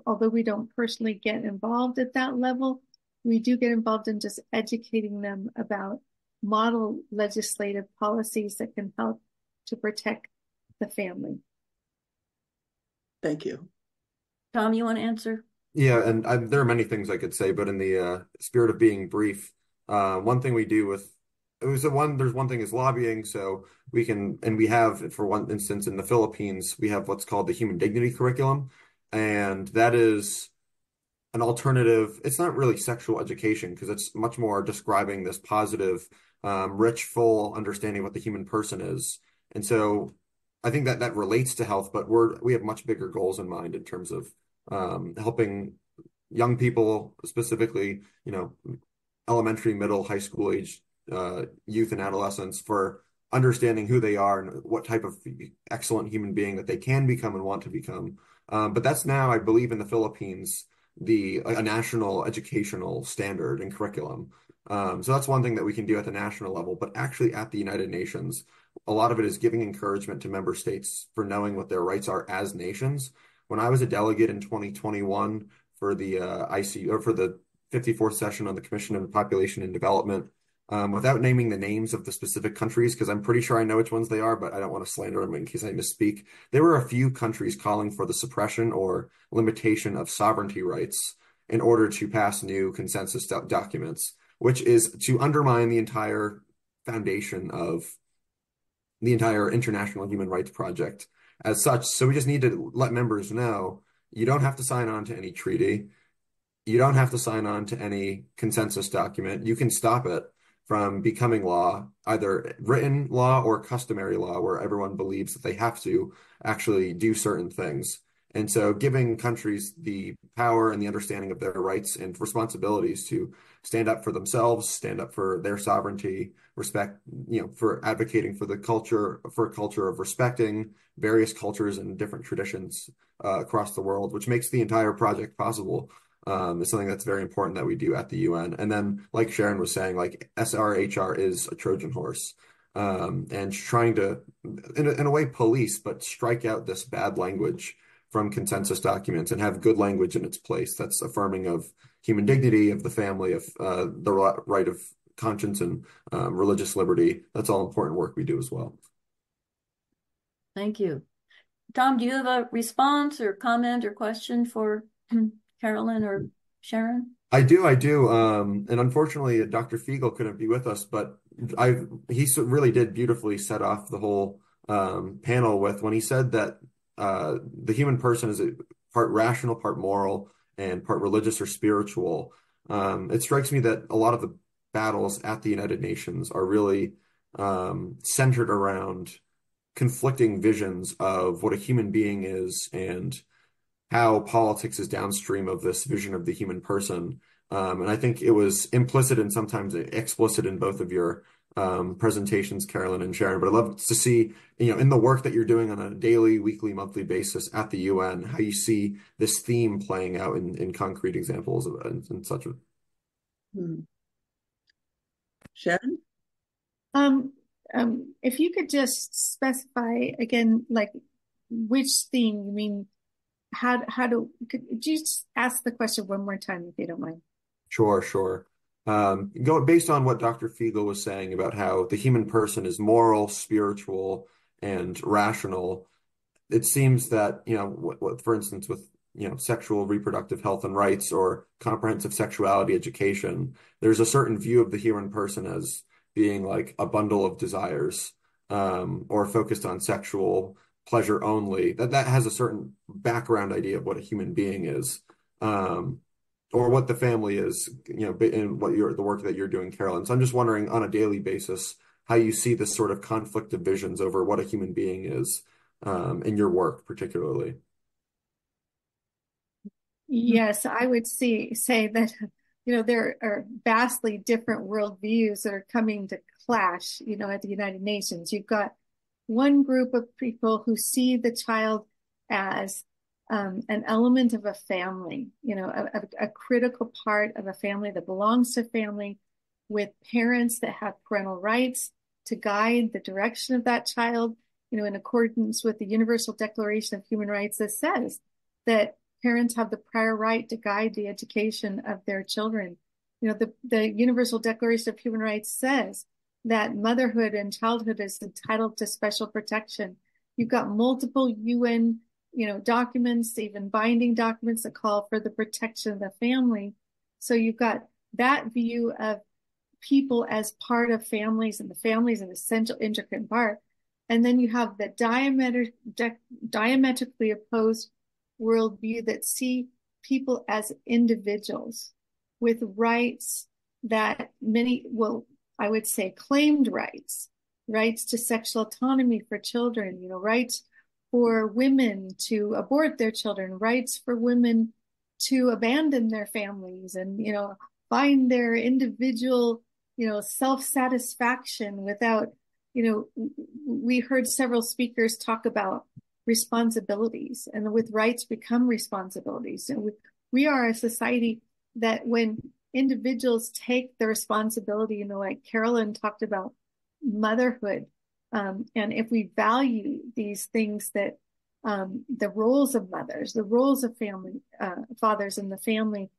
although we don't personally get involved at that level, we do get involved in just educating them about model legislative policies that can help to protect the family. Thank you. Tom, you want to answer? Yeah, and there are many things I could say, but in the spirit of being brief, one thing we do there's one thing is lobbying, so we can, and we have, for one instance, in the Philippines, we have what's called the Human Dignity Curriculum, and that is an alternative. It's not really sexual education because it's much more describing this positive, rich, full understanding of what the human person is. And so I think that relates to health, but we have much bigger goals in mind in terms of helping young people, specifically, elementary, middle, high school age youth and adolescents, for understanding who they are and what type of excellent human being that they can become and want to become. But that's now, I believe, in the Philippines, a national educational standard and curriculum. So that's one thing that we can do at the national level, but actually at the United Nations, a lot of it is giving encouragement to member states for knowing what their rights are as nations. When I was a delegate in 2021 for the for the 54th session on the Commission on Population and Development, without naming the names of the specific countries, because I'm pretty sure I know which ones they are, but I don't want to slander them in case I misspeak. There were a few countries calling for the suppression or limitation of sovereignty rights in order to pass new consensus documents, which is to undermine the entire foundation of the entire international human rights project as such. So we just need to let members know you don't have to sign on to any treaty. You don't have to sign on to any consensus document. You can stop it from becoming law, either written law or customary law, where everyone believes that they have to actually do certain things. And so giving countries the power and the understanding of their rights and responsibilities to stand up for themselves, stand up for their sovereignty, respect, for advocating for a culture of respecting various cultures and different traditions across the world, which makes the entire project possible. Is something that's very important that we do at the UN. And then, like Sharon was saying, like SRHR is a Trojan horse, and trying to, in a way, police, but strike out this bad language from consensus documents and have good language in its place that's affirming of human dignity, of the family, of the right of conscience and religious liberty. That's all important work we do as well. Thank you. Tom, do you have a response or comment or question for Carolyn or Sharon? I do. And unfortunately, Dr. Fiegel couldn't be with us, but he really did beautifully set off the whole panel with when he said that the human person is a part rational, part moral, and part religious or spiritual. It strikes me that a lot of the battles at the United Nations are really centered around conflicting visions of what a human being is and how politics is downstream of this vision of the human person. And I think it was implicit and sometimes explicit in both of your presentations, Carolyn and Sharon. But I'd love to see, in the work that you're doing on a daily, weekly, monthly basis at the UN, how you see this theme playing out in concrete examples and such. Sharon? If you could just specify again, like which theme you mean, could you just ask the question one more time if you don't mind? Sure. Based on what Dr. Fiegel was saying about how the human person is moral, spiritual, and rational, it seems that, for instance, with, sexual reproductive health and rights or comprehensive sexuality education, there's a certain view of the human person as being like a bundle of desires, or focused on sexual pleasure only, that has a certain background idea of what a human being is, or what the family is, and the work that you're doing, Carolyn. So I'm just wondering on a daily basis how you see this sort of conflict of visions over what a human being is, in your work particularly. Yes, I would say that, there are vastly different worldviews that are coming to clash, at the United Nations. You've got one group of people who see the child as an element of a family, a critical part of a family that belongs to family, with parents that have parental rights to guide the direction of that child, in accordance with the Universal Declaration of Human Rights that says that parents have the prior right to guide the education of their children. The Universal Declaration of Human Rights says that motherhood and childhood is entitled to special protection. You've got multiple UN, documents, even binding documents that call for the protection of the family. So you've got that view of people as part of families, and the family is an essential, intricate part. And then you have the diametrically opposed worldview that see people as individuals with rights that many will, I would say, claimed rights to sexual autonomy for children, rights for women to abort their children, rights for women to abandon their families and, find their individual, self-satisfaction without, we heard several speakers talk about responsibilities, and with rights become responsibilities. And we are a society that when individuals take the responsibility, like Carolyn talked about motherhood, and if we value these things that the roles of mothers, the roles of family, fathers in the family,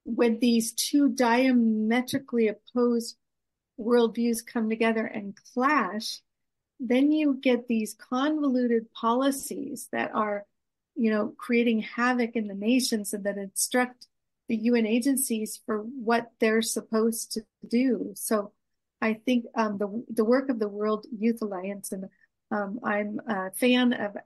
when these two diametrically opposed worldviews come together and clash, then you get these convoluted policies that are, creating havoc in the nations and that instruct the UN agencies for what they're supposed to do. So I think the work of the World Youth Alliance, and I'm a fan of,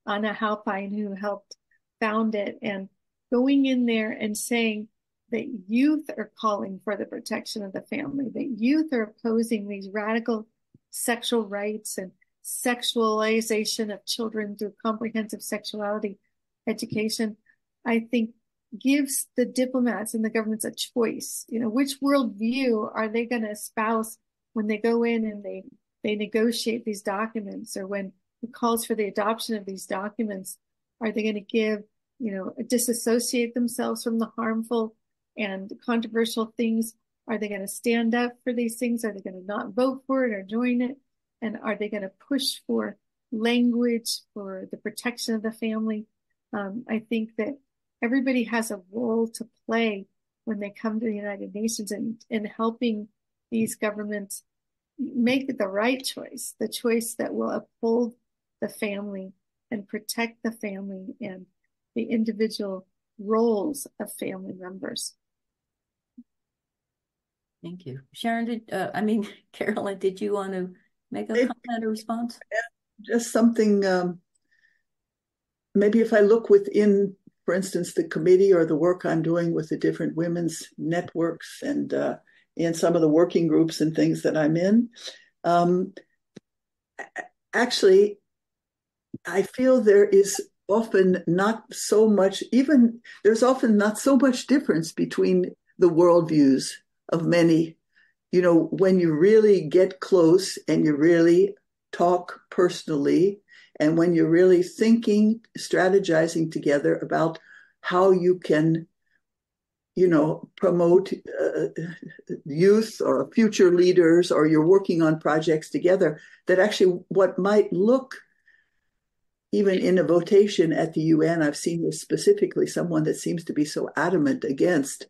Anna Halpine, who helped found it, and going in there and saying that youth are calling for the protection of the family, that youth are opposing these radical sexual rights and sexualization of children through comprehensive sexuality education, I think gives the diplomats and the governments a choice. Which worldview are they going to espouse when they go in and they negotiate these documents, or when it calls for the adoption of these documents? Are they going to give, disassociate themselves from the harmful and controversial things? Are they going to stand up for these things? Are they going to not vote for it or join it? And are they going to push for language for the protection of the family? I think that everybody has a role to play when they come to the United Nations in helping these governments make the right choice, the choice that will uphold the family and protect the family and the individual roles of family members. Thank you. Sharon, Carolyn, did you want to make a comment or response? Just something, maybe if I look within, for instance, the committee or the work I'm doing with the different women's networks and in some of the working groups and things that I'm in, actually, I feel there is often not so much, there's often not so much difference between the worldviews of many. When you really get close and you really talk personally, and when you're really thinking, strategizing together about how you can, promote youth or future leaders, or you're working on projects together, that actually what might look, even in a votation at the UN, I've seen this specifically, someone that seems to be so adamant against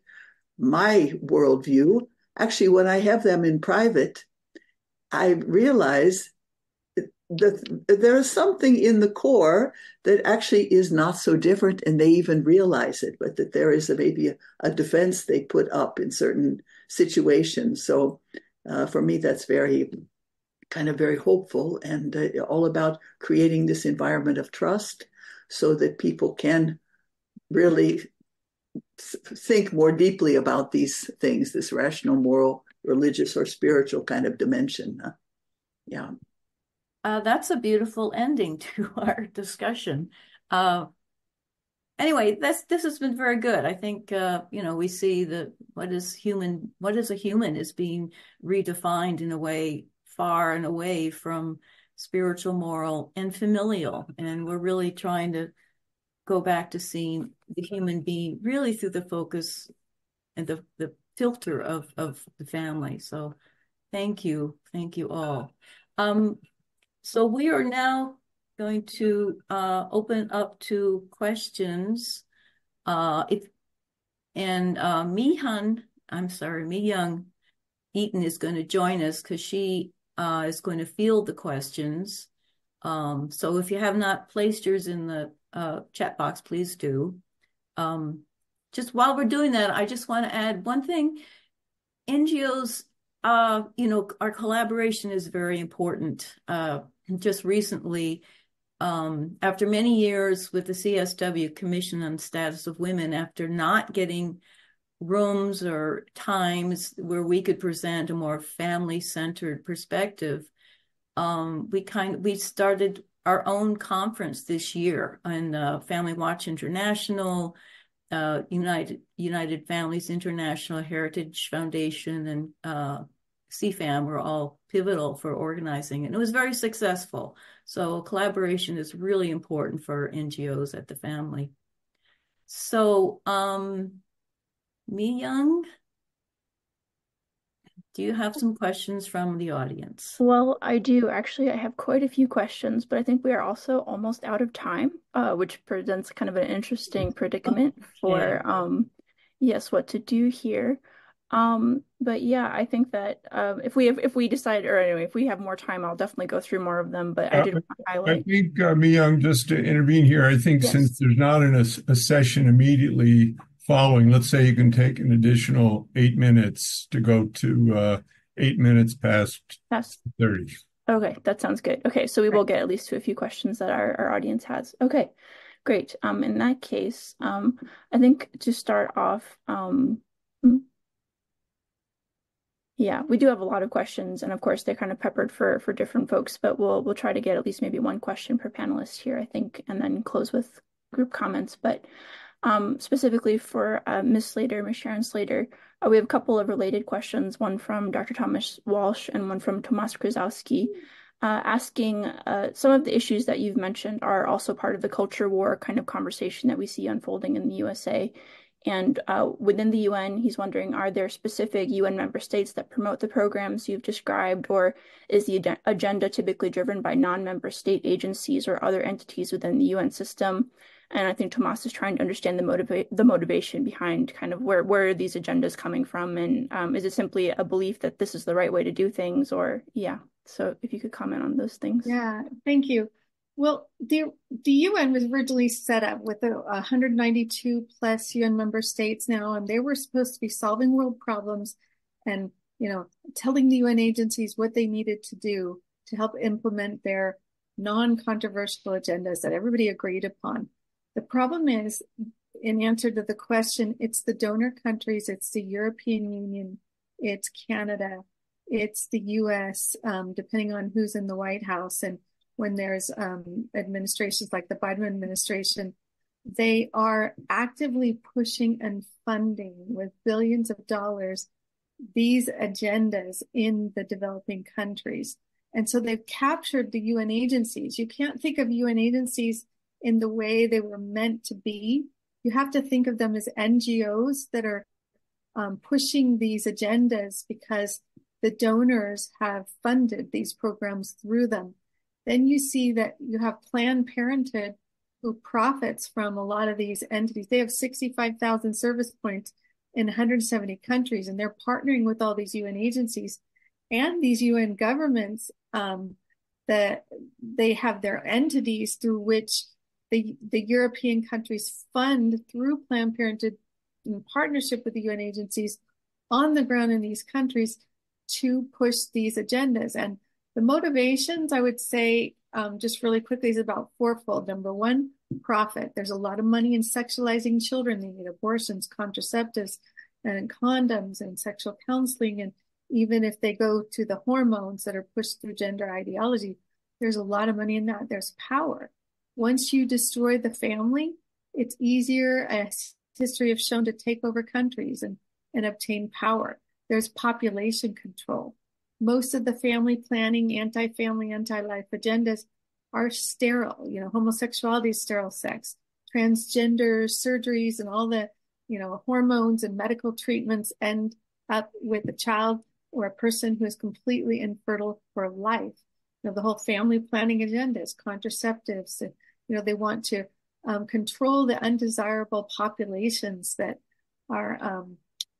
my worldview. Actually, when I have them in private, I realize that there is something in the core that actually is not so different, and they even realize it, but that there is maybe a defense they put up in certain situations. So for me, that's very hopeful, and all about creating this environment of trust so that people can really think more deeply about these things, this rational, moral, religious, or spiritual kind of dimension. Yeah. That's a beautiful ending to our discussion. Anyway, this has been very good. I think we see that what is a human is being redefined in a way far and away from spiritual, moral, and familial, and we're really trying to go back to seeing the human being really through the focus and the filter of the family. So thank you all. So we are now going to open up to questions. Mi Young Eaton is going to join us because she is going to field the questions. So if you have not placed yours in the chat box, please do. Just while we're doing that, I just want to add one thing. NGOs, our collaboration is very important. Just recently, after many years with the CSW, Commission on Status of Women, after not getting rooms or times where we could present a more family-centered perspective, we started our own conference this year on Family Watch International, United Families International, Heritage Foundation, and CFAM were all pivotal for organizing, and it was very successful. So collaboration is really important for NGOs at the family. So, Mi Young, do you have some questions from the audience? Well, I do. Actually, I have quite a few questions, but I think we are also almost out of time, which presents kind of an interesting predicament for yes, what to do here. But yeah, I think that if we decide, or anyway, if we have more time, I'll definitely go through more of them. But I did want to I highlight. think, Mi-Young, just to intervene here, I think Yes. since there's not a session immediately following, let's say you can take an additional 8 minutes to go to 8 minutes past Yes. 30. Okay, that sounds good. Okay, so we will get at least to a few questions that our audience has. Okay, great. In that case, I think to start off, yeah, we do have a lot of questions, and of course they're kind of peppered for different folks, but we'll try to get at least maybe one question per panelist here, I think, and then close with group comments. But specifically for Ms. Sharon Slater, we have a couple of related questions, one from Dr. Thomas Walsh and one from Tomas Krzyzowski, asking some of the issues that you've mentioned are also part of the culture war kind of conversation that we see unfolding in the USA. And within the UN, he's wondering, are there specific UN member states that promote the programs you've described, or is the agenda typically driven by non-member state agencies or other entities within the UN system? And I think Tomas is trying to understand the motivation behind kind of where are these agendas coming from, and is it simply a belief that this is the right way to do things, or yeah. So if you could comment on those things. Yeah, thank you. Well, the UN was originally set up with 192 plus UN member states now, and they were supposed to be solving world problems and, telling the UN agencies what they needed to do to help implement their non-controversial agendas that everybody agreed upon. The problem is, in answer to the question, it's the donor countries, it's the European Union, it's Canada, it's the US, depending on who's in the White House. And when there's administrations like the Biden administration, they are actively pushing and funding with billions of dollars these agendas in the developing countries. And so they've captured the UN agencies. You can't think of UN agencies in the way they were meant to be. You have to think of them as NGOs that are pushing these agendas because the donors have funded these programs through them. Then you see that you have Planned Parenthood who profits from a lot of these entities. They have 65,000 service points in 170 countries, and they're partnering with all these UN agencies and these UN governments that they have their entities through which the European countries fund through Planned Parenthood in partnership with the UN agencies on the ground in these countries to push these agendas. And the motivations, I would say, just really quickly, is about fourfold. Number one, profit. There's a lot of money in sexualizing children. They need abortions, contraceptives, and condoms, and sexual counseling. And even if they go to the hormones that are pushed through gender ideology, there's a lot of money in that. There's power. Once you destroy the family, it's easier, as history has shown, to take over countries and obtain power. There's population control. Most of the family planning, anti-family, anti-life agendas are sterile. Homosexuality is sterile sex. Transgender surgeries and all the, hormones and medical treatments end up with a child or a person who is completely infertile for life. The whole family planning agenda is contraceptives. They want to control the undesirable populations that are,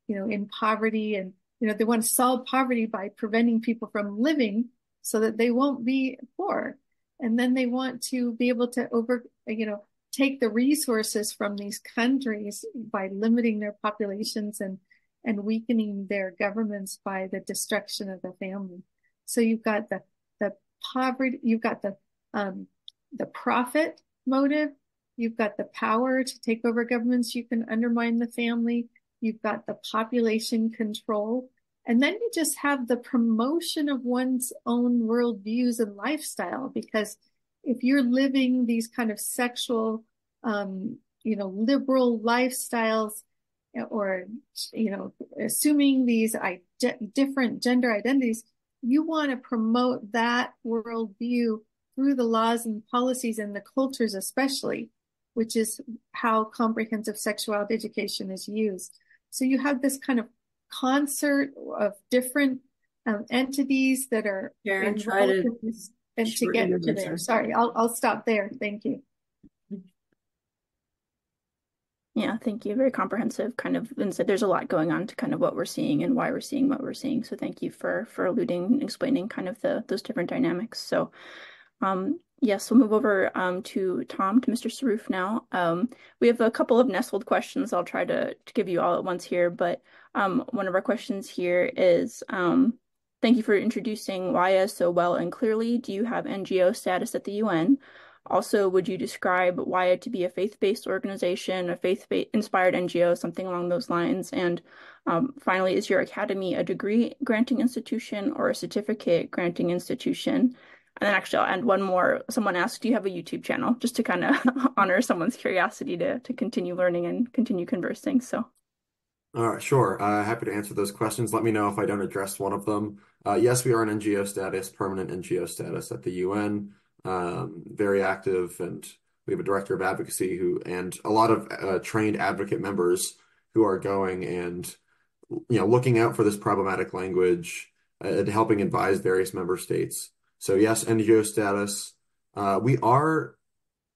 in poverty, and they want to solve poverty by preventing people from living so that they won't be poor. And then they want to be able to take the resources from these countries by limiting their populations and weakening their governments by the destruction of the family. So you've got the poverty, you've got the profit motive, you've got the power to take over governments, you can undermine the family, you've got the population control, and then you just have the promotion of one's own worldviews and lifestyle. Because if you're living these kind of sexual, liberal lifestyles, or, assuming these different gender identities, you want to promote that worldview through the laws and policies and the cultures especially, which is how comprehensive sexuality education is used. So you have this kind of concert of different entities that are involved in this, and to get to there. Sorry, I'll stop there. Thank you. Yeah, thank you. Very comprehensive kind of, and so there's a lot going on to kind of what we're seeing and why we're seeing what we're seeing. So thank you for alluding and explaining kind of those different dynamics. So yes, we'll move over to Mr. Saruf now. We have a couple of nestled questions I'll try to give you all at once here, but one of our questions here is thank you for introducing WIA so well and clearly. Do you have NGO status at the UN? Also, would you describe WIA to be a faith-based organization, a faith-inspired NGO, something along those lines? And finally, is your academy a degree granting institution or a certificate granting institution? And then actually, I'll add one more. Someone asked, do you have a YouTube channel? Just to kind of honor someone's curiosity to continue learning and continue conversing. So, all right, sure. Happy to answer those questions. Let me know if I don't address one of them. Yes, we are an NGO status, permanent NGO status at the UN. Very active, and we have a director of advocacy and a lot of trained advocate members who are going and looking out for this problematic language and helping advise various member states. So yes, NGO status. We are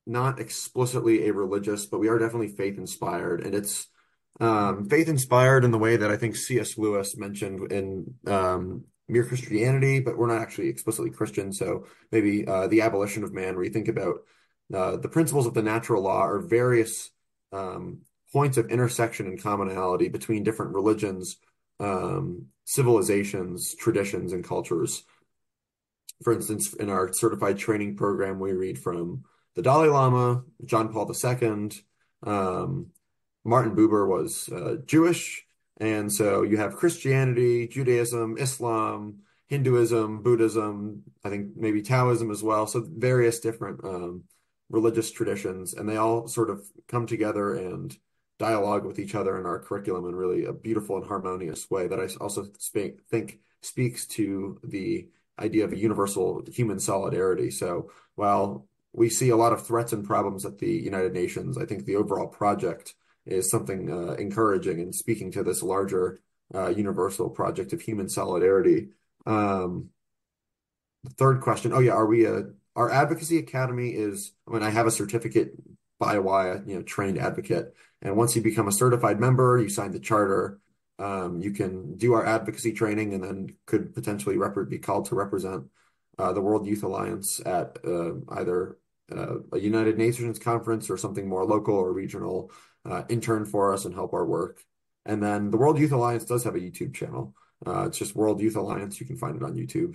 not explicitly a religious, but we are definitely faith inspired, and it's faith inspired in the way that I think C.S. Lewis mentioned in Mere Christianity, but we're not actually explicitly Christian. So maybe the abolition of man, where you think about the principles of the natural law are various points of intersection and commonality between different religions, civilizations, traditions, and cultures. For instance, in our certified training program, we read from the Dalai Lama, John Paul II. Martin Buber was Jewish. And so you have Christianity, Judaism, Islam, Hinduism, Buddhism, I think maybe Taoism as well. So various different religious traditions, and they all sort of come together and dialogue with each other in our curriculum in really a beautiful and harmonious way that I also think speaks to the idea of a universal human solidarity. So while we see a lot of threats and problems at the United Nations, I think the overall project is something encouraging and speaking to this larger universal project of human solidarity. The third question, our advocacy academy I have a certificate by WIA, trained advocate. And once you become a certified member, you sign the charter, you can do our advocacy training and then could potentially be called to represent the World Youth Alliance at either a United Nations conference or something more local or regional, intern for us and help our work. And then the World Youth Alliance does have a YouTube channel. It's just World Youth Alliance. You can find it on YouTube.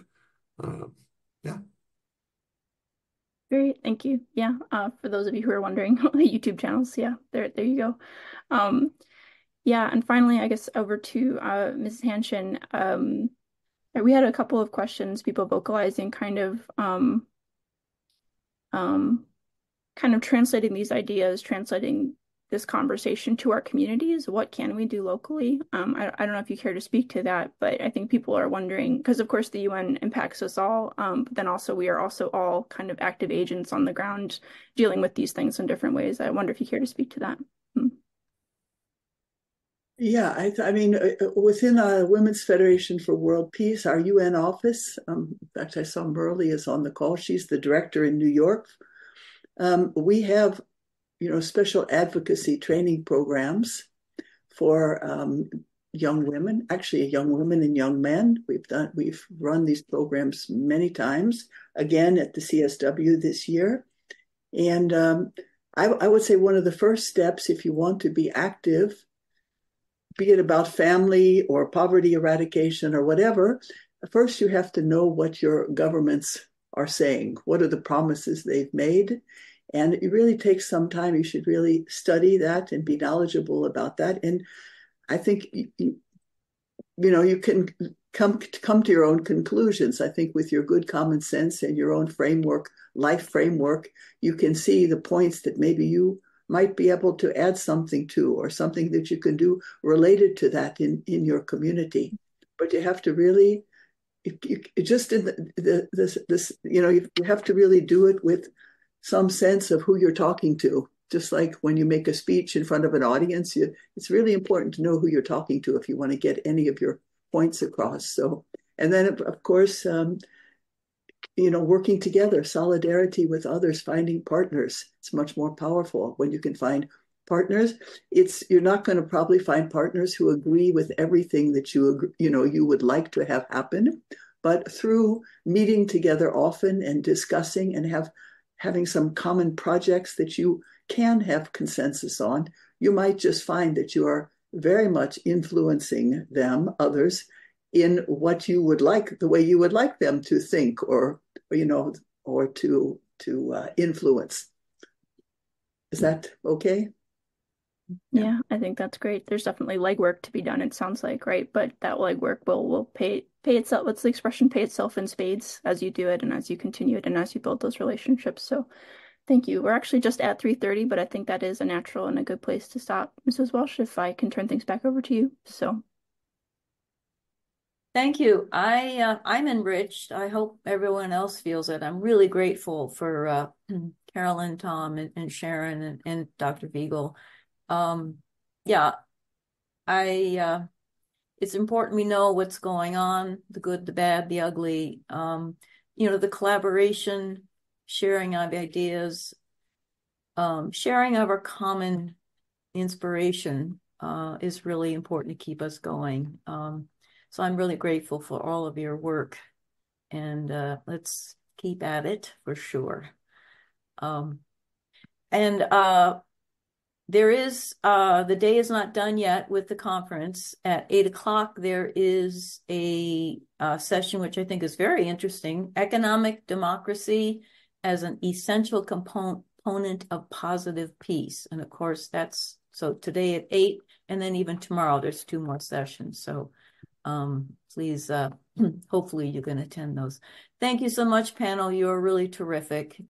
Yeah. great, thank you. Yeah, for those of you who are wondering, the YouTube channels, yeah, there you go. Yeah, and finally, I guess over to Mrs. Hanshin. We had a couple of questions, people vocalizing kind of translating these ideas, translating this conversation to our communities. What can we do locally? I don't know if you care to speak to that, but I think people are wondering, because of course the UN impacts us all, but then also we are also all kind of active agents on the ground dealing with these things in different ways. I wonder if you care to speak to that. Yeah, I mean, within Women's Federation for World Peace, our UN office, in fact, I saw Merle is on the call. She's the director in New York. We have, special advocacy training programs for young women, actually young women and young men. We've run these programs many times, again at the CSW this year. And I would say one of the first steps, if you want to be active, be it about family or poverty eradication or whatever, first you have to know what your governments are saying. What are the promises they've made? And it really takes some time. You should really study that and be knowledgeable about that. And I think, you can come to your own conclusions. I think with your good common sense and your own framework, life framework, you can see the points that maybe you might be able to add something to, or something that you can do related to that in your community. But you have to really, you have to really do it with some sense of who you're talking to. Just like when you make a speech in front of an audience, it's really important to know who you're talking to if you want to get any of your points across. So, and then of course, working together, solidarity with others, finding partners. It's much more powerful when you can find partners, you're not going to probably find partners who agree with everything that you would like to have happen. But through meeting together often and discussing and having some common projects that you can have consensus on, you might just find that you are very much influencing them, others, in what you would like, the way you would like them to think or to influence. Is that okay? Yeah, I think that's great. There's definitely legwork to be done, it sounds like, right? But that legwork will pay itself. What's the expression? Pay itself in spades as you do it and as you continue it and as you build those relationships. So thank you. We're actually just at 3:30, but I think that is a natural and a good place to stop. Mrs. Walsh, if I can turn things back over to you. So thank you. I'm enriched. I hope everyone else feels it. I'm really grateful for Carolyn, Tom, and Sharon and Dr. Viegel. Yeah, it's important we know what's going on, the good, the bad, the ugly, the collaboration, sharing of ideas, sharing of our common inspiration is really important to keep us going. So I'm really grateful for all of your work, and let's keep at it for sure. There is, the day is not done yet with the conference. At 8 o'clock, there is a session which I think is very interesting, Economic Democracy as an Essential Component of Positive Peace. And of course, so today at 8, and then even tomorrow, there's 2 more sessions. So please, hopefully you can attend those. Thank you so much, panel. You're really terrific.